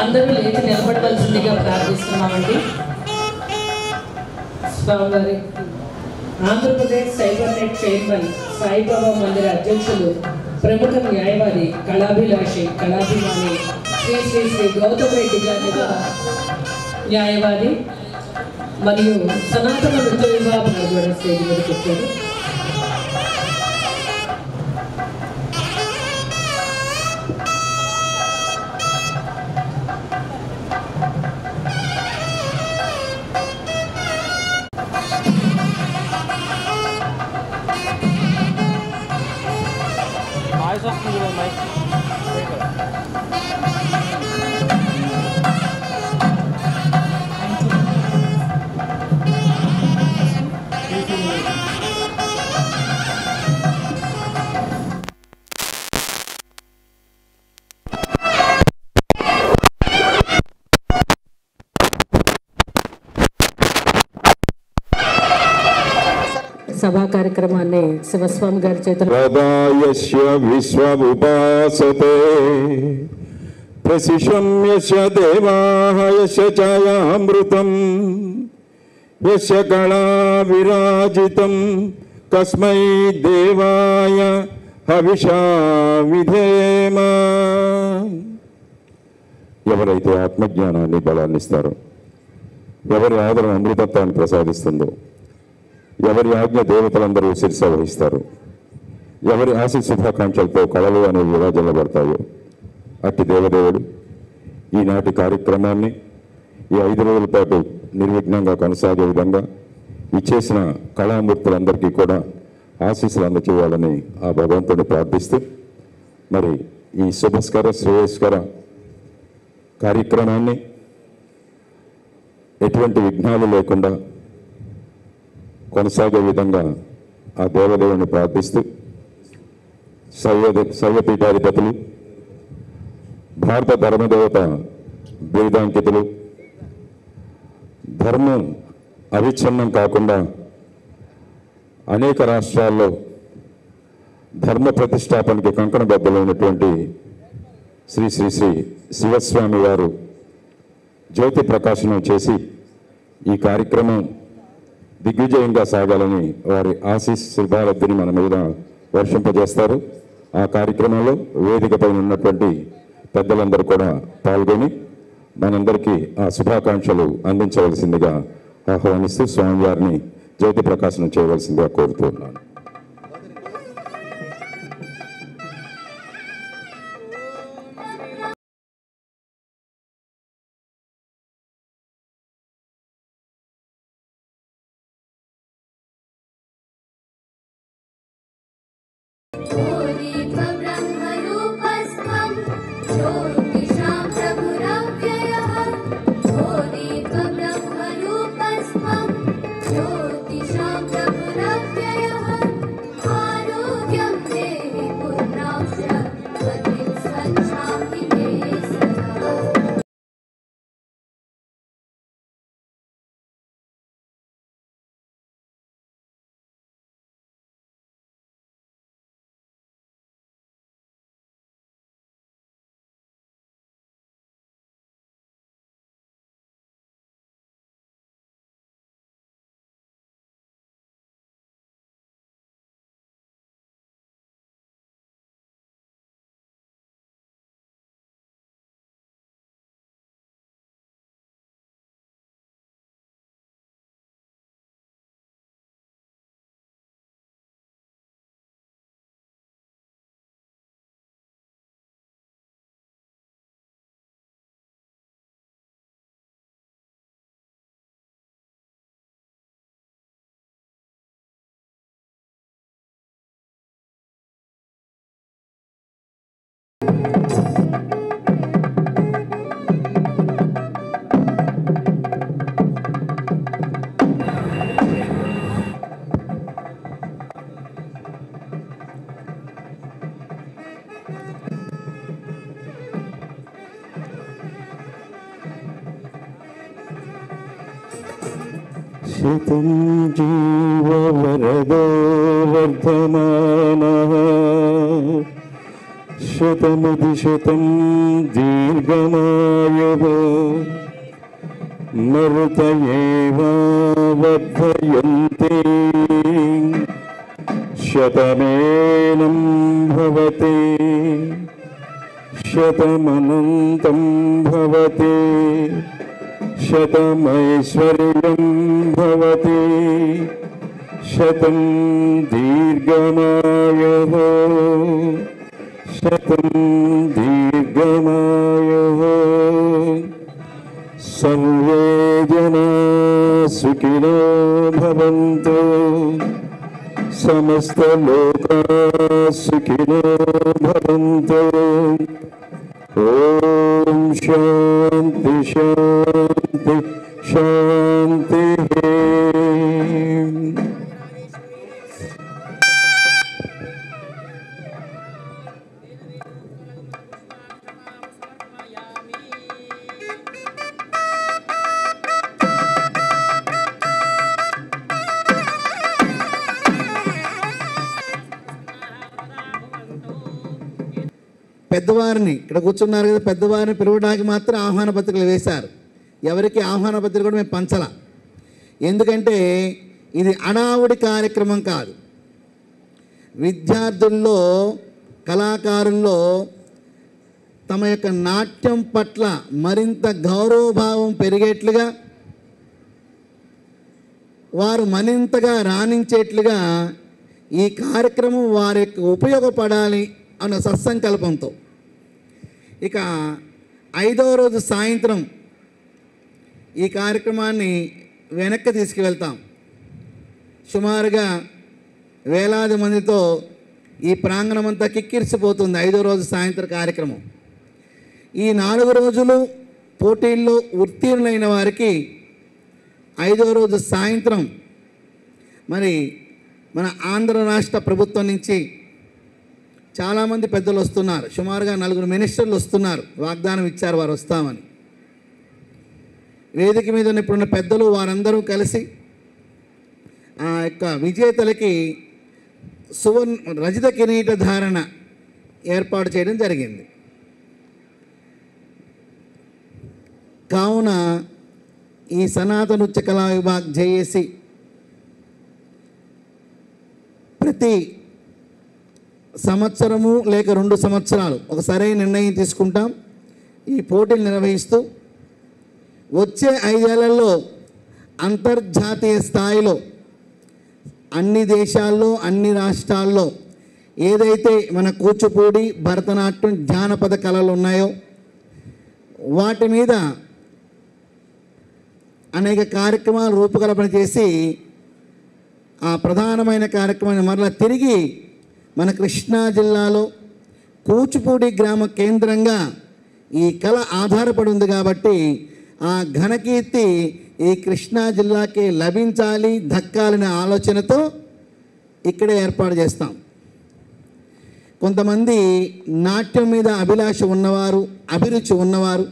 అందరూ లేచి నిలబడవలసిందిగా ప్రార్థిస్తున్నామండి. స్వామివారి Andhra Pradesh cyber net chairman Saibaba మందిర అధ్యక్షులు, ప్రముఖ న్యాయవాది, కళాభిలాషి, కళాభిమాని శ్రీ శ్రీ శ్రీ గౌతమ్ రెడ్డి గారి న్యాయవాది మరియు సనాతన నృత్య విభాగం కూడా స్టేజ్ మీదకి వచ్చారు. సభా కార్యక్రమాన్ని శివస్వామి గారి చేతులు విశ్వముపాసతే ప్రశిషం యశ దేవాః యశ ఛాయామృతం యశ కళా విరాజితం కస్మై దేవాయ హవిషా విధేమ. ఎవరైతే ఆత్మజ్ఞానాన్ని బలాన్ని ఇస్తారో, ఎవరి ఆదరణ అమృతత్వాన్ని ప్రసాదిస్తుందో, ఎవరి ఆజ్ఞ దేవతలందరూ శిరస వహిస్తారు, ఎవరి ఆశీ శుభాకాంక్షలతో కళలు అనేవి ఎలా జల్లబడతాయో అట్టి దేవదేవుడు ఈనాటి కార్యక్రమాన్ని ఈ 5 రోజుల పాటు నిర్విఘ్నంగా కొనసాగే విధంగా ఇచ్చేసిన కళామూర్తులందరికీ కూడా ఆశీస్సులు అందచేయాలని ఆ భగవంతుడిని ప్రార్థిస్తూ, మరి ఈ శుభస్కర శ్రేయస్కర కార్యక్రమాన్ని ఎటువంటి విఘ్నాలు లేకుండా కొనసాగే విధంగా ఆ దేవదేవుని ప్రార్థిస్తూ, శైవపీఠాధిపతులు, భారత ధర్మదేవత వేదాంకితులు, ధర్మం అవిచ్ఛిన్నం కాకుండా అనేక రాష్ట్రాల్లో ధర్మ ప్రతిష్టాపనకి కంకణబద్ధులైనటువంటి శ్రీ శ్రీ శ్రీ శివస్వామి వారు జ్యోతి ప్రకాశనం చేసి ఈ కార్యక్రమం దిగ్విజయంగా సాగాలని వారి శుభాలబ్ధిని మన మీద వర్షింపజేస్తారు. ఆ కార్యక్రమంలో వేదికపై ఉన్నటువంటి పెద్దలందరూ కూడా పాల్గొని మనందరికీ ఆ శుభాకాంక్షలు అందించవలసిందిగా ఆహ్వానిస్తూ స్వామివారిని జ్యోతి ప్రకాశనం చేయవలసిందిగా కోరుతున్నాను. శతం జీవవరదో వర్ధమానః శతమితి శతం దీర్ఘమాయుః మరుతయేవా వర్ధయంతే శతమేనం భవతి శతమనంతం భవతి శతమైశ్వర్యం భవతి శతం దీర్ఘమాయుః శతం దీర్ఘమాయుః సర్వే జనా సుఖినో భవంతు సమస్త లోకా సుఖినో భవంతు ఓం శాంతి శాంతి శాంతి. పెద్దవారిని ఇక్కడ కూర్చున్నారు కదా, పెద్దవారిని పిలవడానికి మాత్రం ఆహ్వాన పత్రికలు వేశారు. ఎవరికి ఆహ్వాన పత్రిక కూడా మేము పంచలా. ఎందుకంటే ఇది అడావుడి కార్యక్రమం కాదు. విద్యార్థుల్లో, కళాకారుల్లో తమ యొక్క నాట్యం పట్ల మరింత గౌరవభావం పెరిగేట్లుగా, వారు మరింతగా రాణించేట్లుగా ఈ కార్యక్రమం వారికి ఉపయోగపడాలి అన్న సత్సంకల్పంతో ఇక 5వ రోజు సాయంత్రం ఈ కార్యక్రమాన్ని వెనక్కి తీసుకువెళ్తాం. సుమారుగా వేలాది మందితో ఈ ప్రాంగణం అంతా కిక్కిరిసిపోతుంది 5వ రోజు సాయంత్రం కార్యక్రమం. ఈ 4 రోజులు పోటీల్లో ఉత్తీర్ణులైన వారికి 5వ రోజు సాయంత్రం మరి మన ఆంధ్ర రాష్ట్ర ప్రభుత్వం నుంచి చాలామంది పెద్దలు వస్తున్నారు. సుమారుగా 4 మినిస్టర్లు వస్తున్నారు. వాగ్దానం ఇచ్చారు వారు వస్తామని. వేదిక మీద ఇప్పుడున్న పెద్దలు వారందరూ కలిసి ఆ యొక్క విజేతలకి రజత కిరీట ధారణ ఏర్పాటు చేయడం జరిగింది. కావున ఈ సనాతన నృత్య కళా విభాగ్ జేఏసీ ప్రతి సంవత్సరము లేక 2 సంవత్సరాలు ఒక సరైన నిర్ణయం తీసుకుంటాం. ఈ పోటీలు నిర్వహిస్తూ వచ్చే 5 ఏళ్లలో అంతర్జాతీయ స్థాయిలో అన్ని దేశాల్లో, అన్ని రాష్ట్రాల్లో ఏదైతే మన కూచిపూడి, భరతనాట్యం, జానపద కళలు ఉన్నాయో వాటి మీద అనేక కార్యక్రమాలు రూపకల్పన చేసి ఆ ప్రధానమైన కార్యక్రమాన్ని మరలా తిరిగి మన కృష్ణా జిల్లాలో కూచిపూడి గ్రామ కేంద్రంగా ఈ కళ ఆధారపడి ఉంది కాబట్టి ఆ ఘనకీర్తి ఈ కృష్ణా జిల్లాకే లభించాలి, దక్కాలనే ఆలోచనతో ఇక్కడే ఏర్పాటు చేస్తాం. కొంతమంది నాట్యం మీద అభిలాష ఉన్నవారు, అభిరుచి ఉన్నవారు,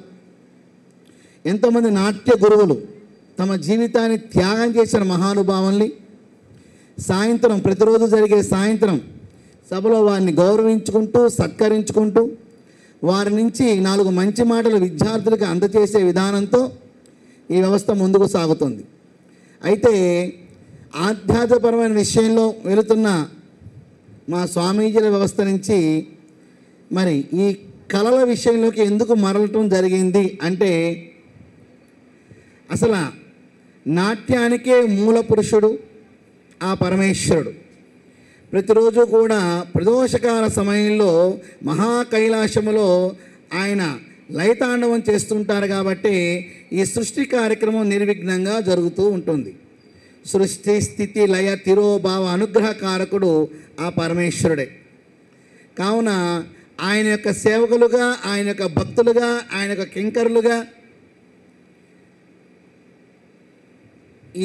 ఎంతోమంది నాట్య గురువులు తమ జీవితాన్ని త్యాగం చేసిన మహానుభావుల్ని సాయంత్రం, ప్రతిరోజు జరిగే సాయంత్రం సభలో వారిని గౌరవించుకుంటూ, సత్కరించుకుంటూ వారి నుంచి 4 మంచి మాటలు విద్యార్థులకు అందజేసే విధానంతో ఈ వ్యవస్థ ముందుకు సాగుతుంది. అయితే ఆధ్యాత్మపరమైన విషయంలో వెళుతున్న మా స్వామీజీల వ్యవస్థ నుంచి మరి ఈ కళల విషయంలోకి ఎందుకు మరలటం జరిగింది అంటే, అసలు నాట్యానికే మూల పురుషుడు ఆ పరమేశ్వరుడు. ప్రతిరోజు కూడా ప్రదోషకాల సమయంలో మహాకైలాసములో ఆయన లయతాండవం చేస్తుంటారు కాబట్టి ఈ సృష్టి కార్యక్రమం నిర్విఘ్నంగా జరుగుతూ ఉంటుంది. సృష్టి, స్థితి, లయ, తిరోభావ అనుగ్రహకారకుడు ఆ పరమేశ్వరుడే. కావున ఆయన యొక్క సేవకులుగా, ఆయన యొక్క భక్తులుగా, ఆయన యొక్క కింకరులుగా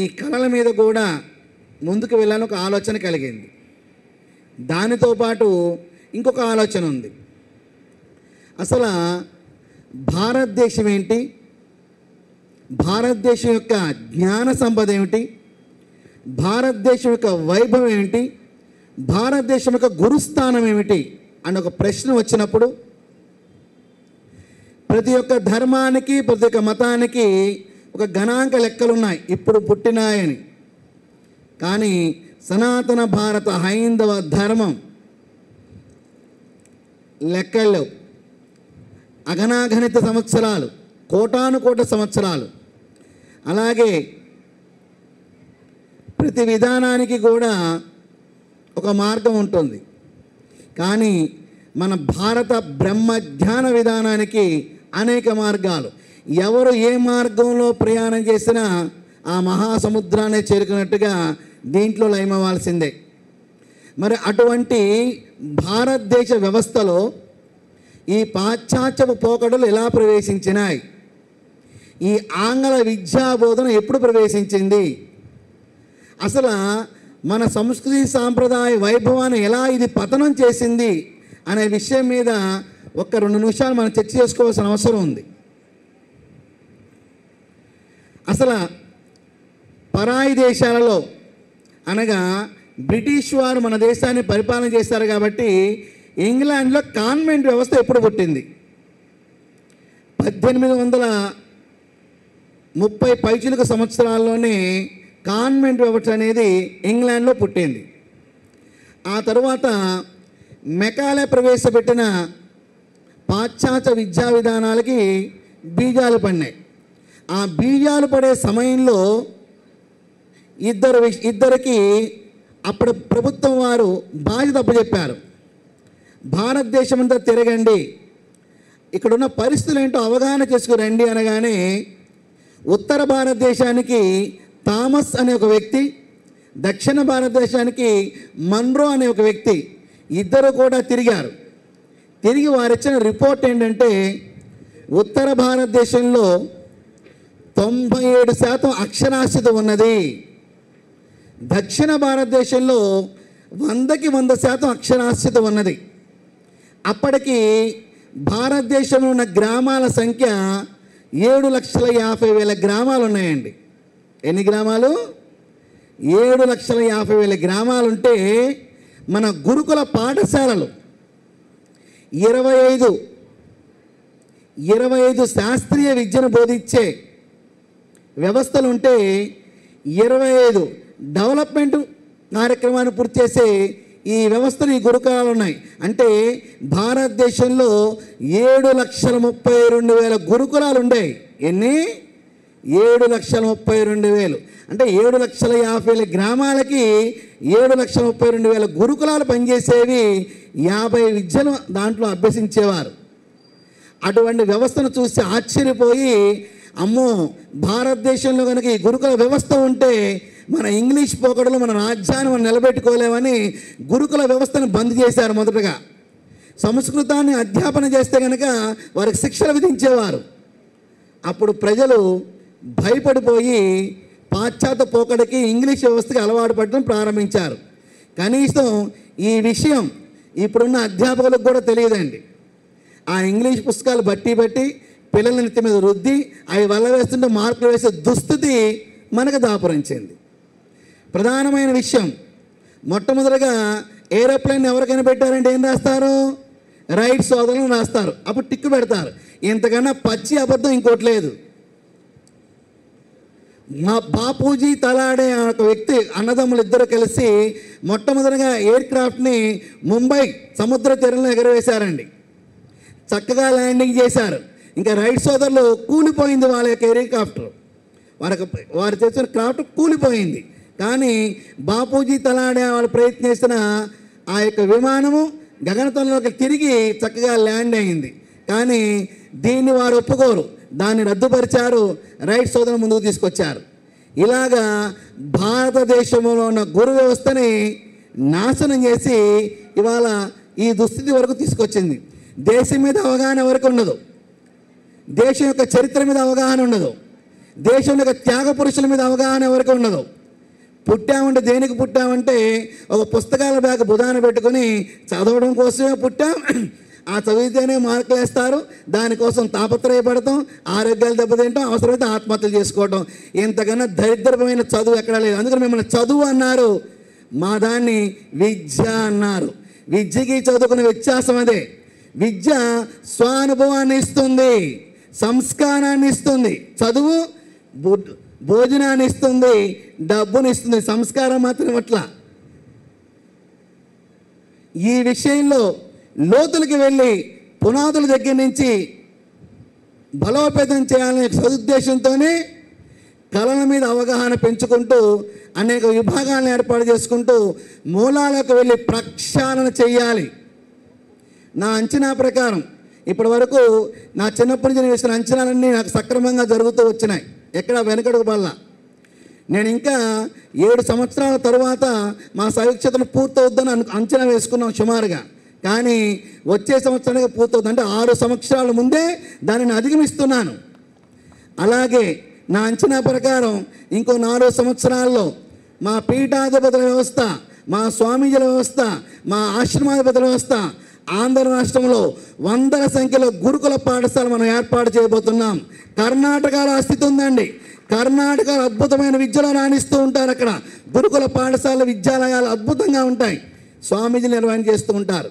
ఈ కళల మీద కూడా ముందుకు వెళ్ళాలని ఒక ఆలోచన కలిగింది. దానితో పాటు ఇంకొక ఆలోచన ఉంది. అసలు భారతదేశం ఏంటి, భారతదేశం యొక్క జ్ఞాన సంపద ఏమిటి, భారతదేశం యొక్క వైభవం ఏమిటి, భారతదేశం యొక్క గురుస్థానం ఏమిటి అని ఒక ప్రశ్న వచ్చినప్పుడు ప్రతి ఒక్క ధర్మానికి ప్రతి ఒక్క మతానికి ఒక గణాంక లెక్కలు ఉన్నాయి, ఇప్పుడు పుట్టినాయని. కానీ సనాతన భారత హైందవ ధర్మం లెక్కల్లో అగణాగణిత సంవత్సరాలు, కోటానుకోట సంవత్సరాలు. అలాగే ప్రతి విధానానికి కూడా ఒక మార్గం ఉంటుంది. కానీ మన భారత బ్రహ్మ ధ్యాన విధానానికి అనేక మార్గాలు. ఎవరు ఏ మార్గంలో ప్రయాణం చేసినా ఆ మహాసముద్రాన్ని చేరుకున్నట్టుగా దీంట్లో లయమవ్వాల్సిందే. మరి అటువంటి భారతదేశ వ్యవస్థలో ఈ పాశ్చాత్యపు పోకడలు ఎలా ప్రవేశించినాయి? ఈ ఆంగ్ల విద్యా బోధన ఎప్పుడు ప్రవేశించింది? అసలు మన సంస్కృతి సాంప్రదాయ వైభవాన్ని ఎలా ఇది పతనం చేసింది అనే విషయం మీద ఒక 2 నిమిషాలు మనం చర్చ చేసుకోవాల్సిన అవసరం ఉంది. అసలు పరాయి దేశాలలో అనగా బ్రిటిష్ వారు మన దేశాన్ని పరిపాలన చేస్తారు కాబట్టి ఇంగ్లాండ్లో కాన్వెంట్ వ్యవస్థ ఎప్పుడు పుట్టింది? 1830 పైచిలుక సంవత్సరాల్లోనే కాన్వెంట్ వ్యవస్థ అనేది ఇంగ్లాండ్లో పుట్టింది. ఆ తరువాత మెకాలే ప్రవేశపెట్టిన పాశ్చాత్య విద్యా విధానాలకి బీజాలు పడినాయి. ఆ బీజాలు పడే సమయంలో ఇద్దరికి అప్పుడు ప్రభుత్వం వారు బాధ్యత అప్పచెప్పారు. భారతదేశం అంతా తిరగండి, ఇక్కడున్న పరిస్థితులు ఏంటో అవగాహన చేసుకురండి అనగానే ఉత్తర భారతదేశానికి థామస్ అనే ఒక వ్యక్తి, దక్షిణ భారతదేశానికి మన్రో అనే ఒక వ్యక్తి ఇద్దరు కూడా తిరిగారు. తిరిగి వారు ఇచ్చిన రిపోర్ట్ ఏంటంటే ఉత్తర భారతదేశంలో 97% అక్షరాస్యత ఉన్నది, దక్షిణ భారతదేశంలో 100కి 100% అక్షరాస్యత ఉన్నది. అప్పటికి భారతదేశంలో ఉన్న గ్రామాల సంఖ్య 7,50,000 గ్రామాలు ఉన్నాయండి. ఎన్ని గ్రామాలు? 7,50,000 గ్రామాలుంటే మన గురుకుల పాఠశాలలు 25 శాస్త్రీయ విద్యను బోధించే వ్యవస్థలు ఉంటే 25 డెవలప్మెంట్ కార్యక్రమాన్ని పూర్తి చేసే ఈ వ్యవస్థలు, ఈ గురుకులాలు ఉన్నాయి. అంటే భారతదేశంలో 7,32,000 గురుకులాలు ఉన్నాయి. ఎన్ని? 7,32,000. అంటే 7,50,000 గ్రామాలకి 7,32,000 గురుకులాలు పనిచేసేవి. 50 విద్యను దాంట్లో అభ్యసించేవారు. అటువంటి వ్యవస్థను చూసి ఆశ్చర్యపోయి, అమ్మో భారతదేశంలో కనుక ఈ గురుకుల వ్యవస్థ ఉంటే మన ఇంగ్లీష్ పోకడలు మన రాజ్యాన్ని మనం నిలబెట్టుకోలేమని గురుకుల వ్యవస్థను బంద్ చేశారు. మొదటగా సంస్కృతాన్ని అధ్యాపన చేస్తే కనుక వారికి శిక్షలు విధించేవారు. అప్పుడు ప్రజలు భయపడిపోయి పాశ్చాత్య పోకడికి ఇంగ్లీష్ వ్యవస్థకి అలవాటు పడడం ప్రారంభించారు. కనీసం ఈ విషయం ఇప్పుడున్న అధ్యాపకులకు కూడా తెలియదండి. ఆ ఇంగ్లీష్ పుస్తకాలు బట్టి పిల్లల నెత్తి మీద రుద్ది అవి వల్ల వేస్తుంటే మార్కులు వేసే దుస్థితి మనకు దాపురించింది. ప్రధానమైన విషయం, మొట్టమొదటిగా ఏరోప్లేన్ ఎవరికైనా పెట్టారంటే ఏం రాస్తారు? రైట్ సోదరులను రాస్తారు. అప్పుడు టిక్కు పెడతారు. ఇంతకన్నా పచ్చి అబద్ధం ఇంకోటి లేదు. మా బాపూజీ తలాడే ఒక వ్యక్తి, అన్నదమ్ములు ఇద్దరు కలిసి మొట్టమొదటిగా ఎయిర్ క్రాఫ్ట్ని ముంబై సముద్ర తీరంలో ఎగరవేశారండి. చక్కగా ల్యాండింగ్ చేశారు. ఇంకా రైట్ సోదరులు కూలిపోయింది వాళ్ళ యొక్క హెలికాప్టర్, వారు చేసిన క్రాఫ్ట్ కూలిపోయింది. కానీ బాపూజీ తలాడే వాళ్ళు ప్రయత్నిస్తున్న ఆ యొక్క విమానము గగనతలంలోకి తిరిగి చక్కగా ల్యాండ్ అయింది. కానీ దీన్ని వారు ఒప్పుకోరు, దాన్ని రద్దుపరిచారు, రైట్ సోదరులు ముందుకు తీసుకొచ్చారు. ఇలాగా భారతదేశంలో ఉన్న గురు వ్యవస్థని నాశనం చేసి ఇవాళ ఈ దుస్థితి వరకు తీసుకొచ్చింది. దేశం మీద అవగాహన ఎవరికి ఉండదు, దేశం యొక్క చరిత్ర మీద అవగాహన ఉండదు, దేశం యొక్క త్యాగ పురుషుల మీద అవగాహన ఎవరికి ఉండదు. పుట్టామంటే దేనికి పుట్టామంటే ఒక పుస్తకాల బ్యాగ్ బుధాన పెట్టుకొని చదవడం కోసమే పుట్టాం, ఆ చదివితేనే మార్కులు వేస్తారు, దానికోసం తాపత్రయపడతాం, ఆరోగ్యాలు దెబ్బతింటాం, అవసరమైతే ఆత్మహత్యలు చేసుకోవడం. ఇంతకన్నా దరిద్రమైన చదువు ఎక్కడా లేదు. అందుకని మిమ్మల్ని చదువు అన్నారు, మా దాన్ని విద్య అన్నారు. విద్యకి చదువుకునే వ్యత్యాసం అదే. విద్య స్వానుభవాన్ని ఇస్తుంది, సంస్కారాన్ని ఇస్తుంది. చదువు భోజనాన్ని ఇస్తుంది, డబ్బుని ఇస్తుంది, సంస్కారం మాత్రం అట్లా. ఈ విషయంలో లోతులకి వెళ్ళి పునాదుల దగ్గర నుంచి బలోపేతం చేయాలనే సదుద్దేశంతోనే కళల మీద అవగాహన పెంచుకుంటూ అనేక విభాగాలను ఏర్పాటు చేసుకుంటూ మూలాలకు వెళ్ళి ప్రక్షాళన చేయాలి. నా అంచనా ప్రకారం ఇప్పటి వరకు నా చిన్నప్పటి నుంచి నేను వేసిన అంచనాలన్నీ నాకు సక్రమంగా జరుగుతూ వచ్చినాయి, ఎక్కడ వెనకడుగు వల్ల. నేను ఇంకా 7 సంవత్సరాల తర్వాత మా సవిక్షతను పూర్తవుద్దని అంచనా వేసుకున్నాం సుమారుగా. కానీ వచ్చే సంవత్సరానికి పూర్తవుతుంది, అంటే 6 సంవత్సరాల ముందే దానిని అధిగమిస్తున్నాను. అలాగే నా అంచనా ప్రకారం ఇంకో 4 సంవత్సరాల్లో మా పీఠాధిపతుల వ్యవస్థ, మా స్వామీజీల వ్యవస్థ, మా ఆశ్రమాధిపతుల వ్యవస్థ ఆంధ్ర రాష్ట్రంలో వందల సంఖ్యలో గురుకుల పాఠశాల మనం ఏర్పాటు చేయబోతున్నాం. కర్ణాటకలో ఆ స్థితి ఉందండి. కర్ణాటకలో అద్భుతమైన విద్యలో రాణిస్తూ ఉంటారు. అక్కడ గురుకుల పాఠశాల విద్యాలయాలు అద్భుతంగా ఉంటాయి, స్వామీజీలు నిర్వహణ చేస్తూ ఉంటారు.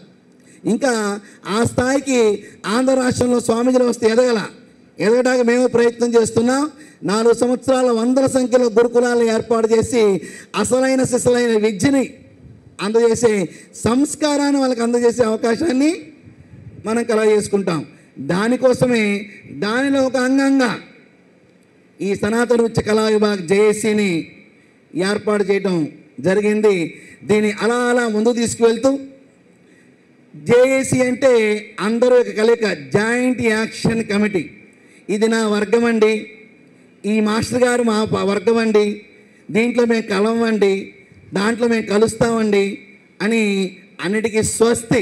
ఇంకా ఆ స్థాయికి ఆంధ్ర రాష్ట్రంలో స్వామీజీల వ్యవస్థ ఎదగడానికి మేము ప్రయత్నం చేస్తున్నాం. 4 సంవత్సరాల వందల సంఖ్యలో గురుకులాలను ఏర్పాటు చేసి అసలైన సిసలైన విద్యని అందజేసే సంస్కారాన్ని వాళ్ళకి అందజేసే అవకాశాన్ని మనం కలగజేసుకుంటాం. దానికోసమే దానిలో ఒక అంగంగా ఈ సనాతన నృత్య కళా విభాగ్ జేఏసీని ఏర్పాటు చేయడం జరిగింది. దీన్ని అలా అలా ముందుకు తీసుకువెళ్తూ జేఏసీ అంటే అందరూ ఒక కలయిక, జాయింట్ యాక్షన్ కమిటీ. ఇది నా వర్గం అండి, ఈ మాస్టర్ గారు మా వర్గం అండి, దీంట్లో మేము కలవండి, దాంట్లో మేము కలుస్తామండి అని అన్నిటికీ స్వస్తి.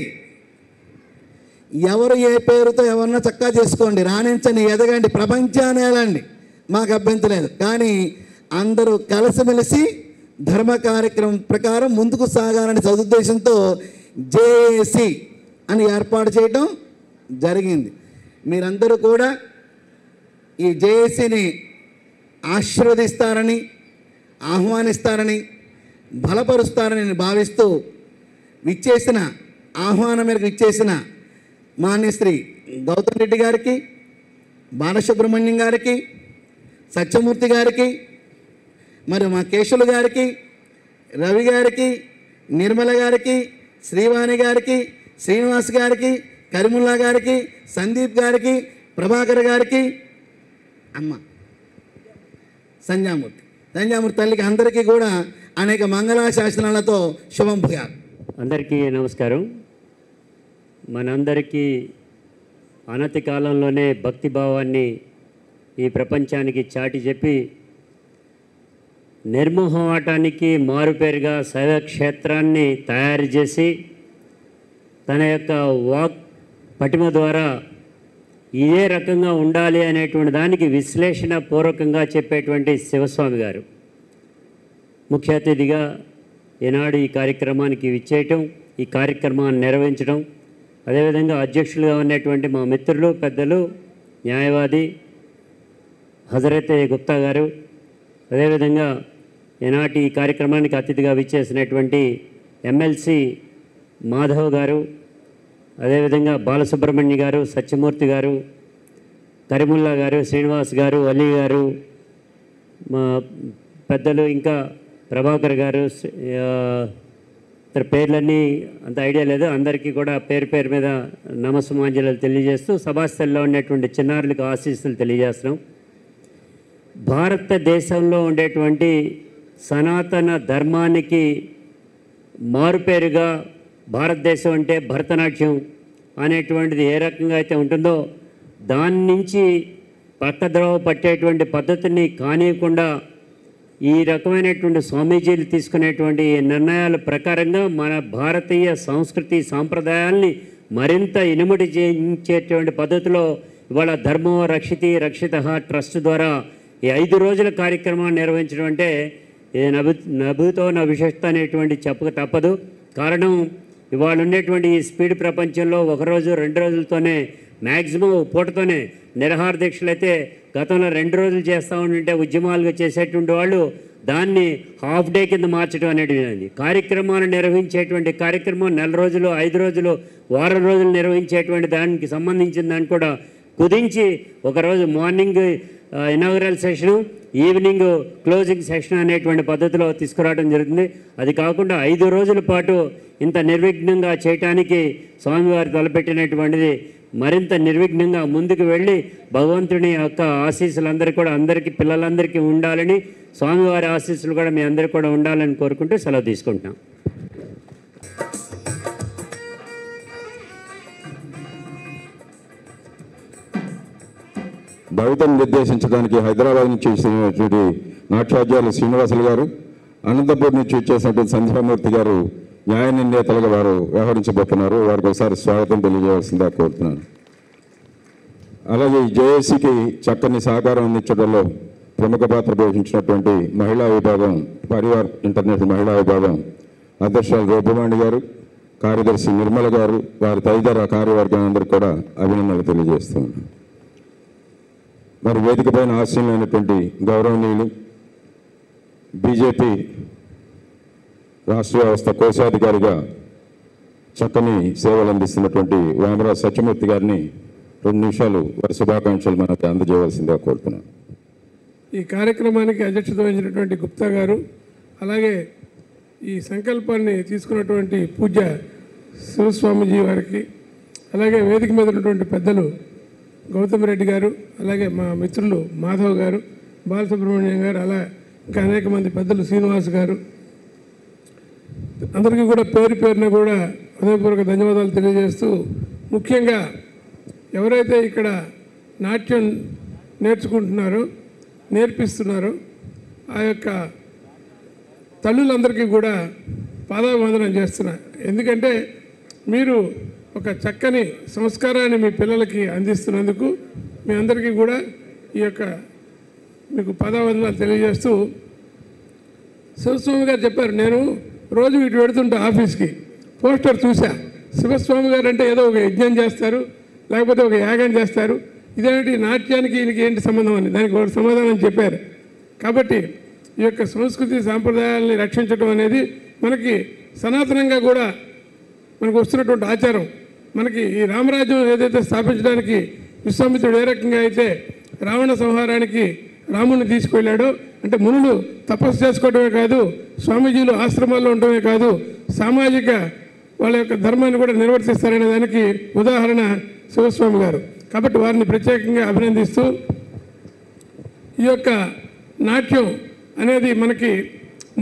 ఎవరు ఏ పేరుతో ఎవరన్నా చక్కగా చేసుకోండి, రాణించండి, ఎదగండి, ప్రపంచాన్ని వెళ్ళండి, మాకు అభ్యంతరం లేదు. కానీ అందరూ కలిసిమెలిసి ధర్మ కార్యక్రమం ప్రకారం ముందుకు సాగాలని సదుద్దేశంతో జేఏసీ అని ఏర్పాటు చేయడం జరిగింది. మీరందరూ కూడా ఈ జేఏసీని ఆశీర్వదిస్తారని, ఆహ్వానిస్తారని, బలపరుస్తారని నేను భావిస్తూ విచ్చేసిన ఆహ్వానం మేరకు విచ్చేసిన మాన్యశ్రీ గౌతమ్ రెడ్డి గారికి, బాలసుబ్రహ్మణ్యం గారికి, సత్యమూర్తి గారికి, మరి మా కేశవులు గారికి, రవి గారికి, నిర్మల గారికి, శ్రీవాణి గారికి, శ్రీనివాస్ గారికి, కరిముల్లా గారికి, సందీప్ గారికి, ప్రభాకర్ గారికి, అమ్మ సంజామూర్తి తల్లికి అందరికీ కూడా అనేక మంగళాశాసనాలతో శుభం భూయాలు. అందరికీ నమస్కారం. మనందరికీ అనతి కాలంలోనే భక్తిభావాన్ని ఈ ప్రపంచానికి చాటి చెప్పి నిర్మోహమాటానికి మారుపేరుగా శైవ క్షేత్రాన్ని తయారు చేసి తన యొక్క వాక్ పటిమ ద్వారా ఇదే రకంగా ఉండాలి అనేటువంటి దానికి విశ్లేషణ పూర్వకంగా చెప్పేటువంటి శివస్వామి గారు ముఖ్య అతిథిగా ఈనాడు ఈ కార్యక్రమానికి విచ్చేయటం, ఈ కార్యక్రమాన్ని నిర్వహించడం, అదేవిధంగా అధ్యక్షులుగా ఉన్నటువంటి మా మిత్రులు, పెద్దలు, న్యాయవాది హజరత్ గుప్తా గారు, అదేవిధంగా ఈనాటి ఈ కార్యక్రమానికి అతిథిగా విచ్చేసినటువంటి ఎమ్మెల్సీ మాధవ్ గారు, అదేవిధంగా బాలసుబ్రహ్మణ్య గారు, సత్యమూర్తి గారు, కరిముల్లా గారు, శ్రీనివాస్ గారు, అలీ గారు, మా పెద్దలు, ఇంకా ప్రభాకర్ గారు, పేర్లన్నీ అంత ఐడియా లేదు, అందరికీ కూడా పేరు పేరు మీద నమస్సుమాంజలు తెలియజేస్తూ సభాస్థల్లో ఉన్నటువంటి చిన్నారులకు ఆశీస్సులు తెలియజేస్తున్నాం. భారతదేశంలో ఉండేటువంటి సనాతన ధర్మానికి మారుపేరుగా భారతదేశం అంటే భరతనాట్యం అనేటువంటిది ఏ రకంగా అయితే ఉంటుందో దాని నుంచి పక్కద్రోవ పట్టేటువంటి పద్ధతిని కానియకుండా ఈ రకమైనటువంటి స్వామీజీలు తీసుకునేటువంటి నిర్ణయాల ప్రకారంగా మన భారతీయ సంస్కృతి సాంప్రదాయాల్ని మరింత ఇనుమడి చేయించేటువంటి పద్ధతిలో ఇవాళ ధర్మో రక్షితి రక్షిత ట్రస్ట్ ద్వారా ఈ 5 రోజుల కార్యక్రమాన్ని నిర్వహించడం అంటే నభూతో నా విశిష్టత అనేటువంటి చెప్పక తప్పదు. కారణం ఇవాళ ఉండేటువంటి ఈ స్పీడ్ ప్రపంచంలో 1 రోజు 2 రోజులతోనే మ్యాక్సిమం పూటతోనే నిరాహార దీక్షలు అయితే గతంలో 2 రోజులు చేస్తూ ఉంటే ఉద్యమాలుగా చేసేటువంటి వాళ్ళు దాన్ని హాఫ్ డే కింద మార్చడం అనేది కార్యక్రమాలు నిర్వహించేటువంటి కార్యక్రమం 4 రోజులు 5 రోజులు వారం రోజులు నిర్వహించేటువంటి దానికి సంబంధించిన దాన్ని కూడా కుదించి ఒకరోజు morning inaugural session, evening closing session అనేటువంటి పద్ధతిలో తీసుకురావడం జరుగుతుంది. అది కాకుండా 5 రోజుల పాటు ఇంత నిర్విఘ్నంగా చేయటానికి స్వామివారు తలపెట్టినటువంటిది మరింత నిర్విఘ్నంగా ముందుకు వెళ్ళి భగవంతుని యొక్క ఆశీస్సులు అందరికీ పిల్లలందరికీ ఉండాలని, స్వామివారి ఆశీస్సులు కూడా మీ అందరికీ కూడా ఉండాలని కోరుకుంటూ సెలవు తీసుకుంటున్నాం. భవితను నిర్దేశించడానికి హైదరాబాద్ నుంచి చేసినటువంటి నాట్యాచార్యులు శ్రీనివాసులు గారు, అనంతపూర్ నుంచి వచ్చేసినటువంటి సంధ్యామూర్తి గారు న్యాయ నిర్ణేతలుగా వారు వ్యవహరించబోతున్నారు. వారికి ఒకసారి స్వాగతం తెలియజేయాల్సిందిగా కోరుతున్నాను. అలాగే ఈ జేఏసీకి చక్కని సహకారం అందించడంలో ప్రముఖ పాత్ర పోషించినటువంటి మహిళా విభాగం, పరివార్ ఇంటర్నేషనల్ మహిళా విభాగం అధ్యక్షురాలు రూపవాణి గారు, కార్యదర్శి నిర్మల గారు, వారి తదితర కార్యవర్గం అందరికీ కూడా అభినందనలు తెలియజేస్తున్నాను. మరి వేదిక పైన ఆశీనులైనటువంటి గౌరవనీయులు బీజేపీ రాష్ట్ర వ్యవస్థ కోశాధికారిగా చక్కని సేవలు అందిస్తున్నటువంటి వామరాజు సత్యమూర్తి గారిని 2 నిమిషాలు వారి శుభాకాంక్షలు మనకు అందజేయవలసిందిగా కోరుతున్నాను. ఈ కార్యక్రమానికి అధ్యక్షత వహించినటువంటి గుప్తా గారు, అలాగే ఈ సంకల్పాన్ని తీసుకున్నటువంటి పూజ్య శివస్వామిజీ వారికి, అలాగే వేదిక మీద ఉన్నటువంటి పెద్దలు గౌతమ్ రెడ్డి గారు, అలాగే మా మిత్రులు మాధవ్ గారు, బాలసుబ్రహ్మణ్యం గారు, అలా ఇంకా అనేక మంది పెద్దలు, శ్రీనివాస్ గారు, అందరికీ కూడా పేరు పేరున కూడా హృదయపూర్వక ధన్యవాదాలు తెలియజేస్తూ, ముఖ్యంగా ఎవరైతే ఇక్కడ నాట్యం నేర్పిస్తున్నారో ఆ యొక్క తల్లులందరికీ కూడా పాదాభివందనం చేస్తున్నా. ఎందుకంటే మీరు ఒక చక్కని సంస్కారాన్ని మీ పిల్లలకి అందిస్తున్నందుకు మీ అందరికీ కూడా ఈ యొక్క మీకు పాదాభివందనాలు తెలియజేస్తూ, శివస్వామి గారు చెప్పారు, నేను రోజు ఇటు పెడుతుంటా ఆఫీస్కి, పోస్టర్ చూసా, శివస్వామి గారు అంటే ఏదో ఒక యజ్ఞం చేస్తారు, లేకపోతే ఒక యాగం చేస్తారు, ఇదేంటి నాట్యానికి ఈయనకి ఏంటి సంబంధం అని దానికి ఒక సమాధానం చెప్పారు. కాబట్టి ఈ యొక్క సంస్కృతి సాంప్రదాయాలని రక్షించడం అనేది మనకి సనాతనంగా కూడా మనకు వస్తున్నటువంటి ఆచారం. మనకి ఈ రామరాజ్యం ఏదైతే స్థాపించడానికి విశ్వామిత్రుడు ఏ రకంగా అయితే రావణ సంహారానికి రాముడిని తీసుకువెళ్ళాడో, అంటే మునులు తపస్సు చేసుకోవడమే కాదు, స్వామీజీలు ఆశ్రమాల్లో ఉండటమే కాదు, సామాజిక వాళ్ళ యొక్క ధర్మాన్ని కూడా నిర్వర్తిస్తారనే దానికి ఉదాహరణ శివస్వామి గారు. కాబట్టి వారిని ప్రత్యేకంగా అభినందిస్తూ, ఈ యొక్క నాట్యం అనేది మనకి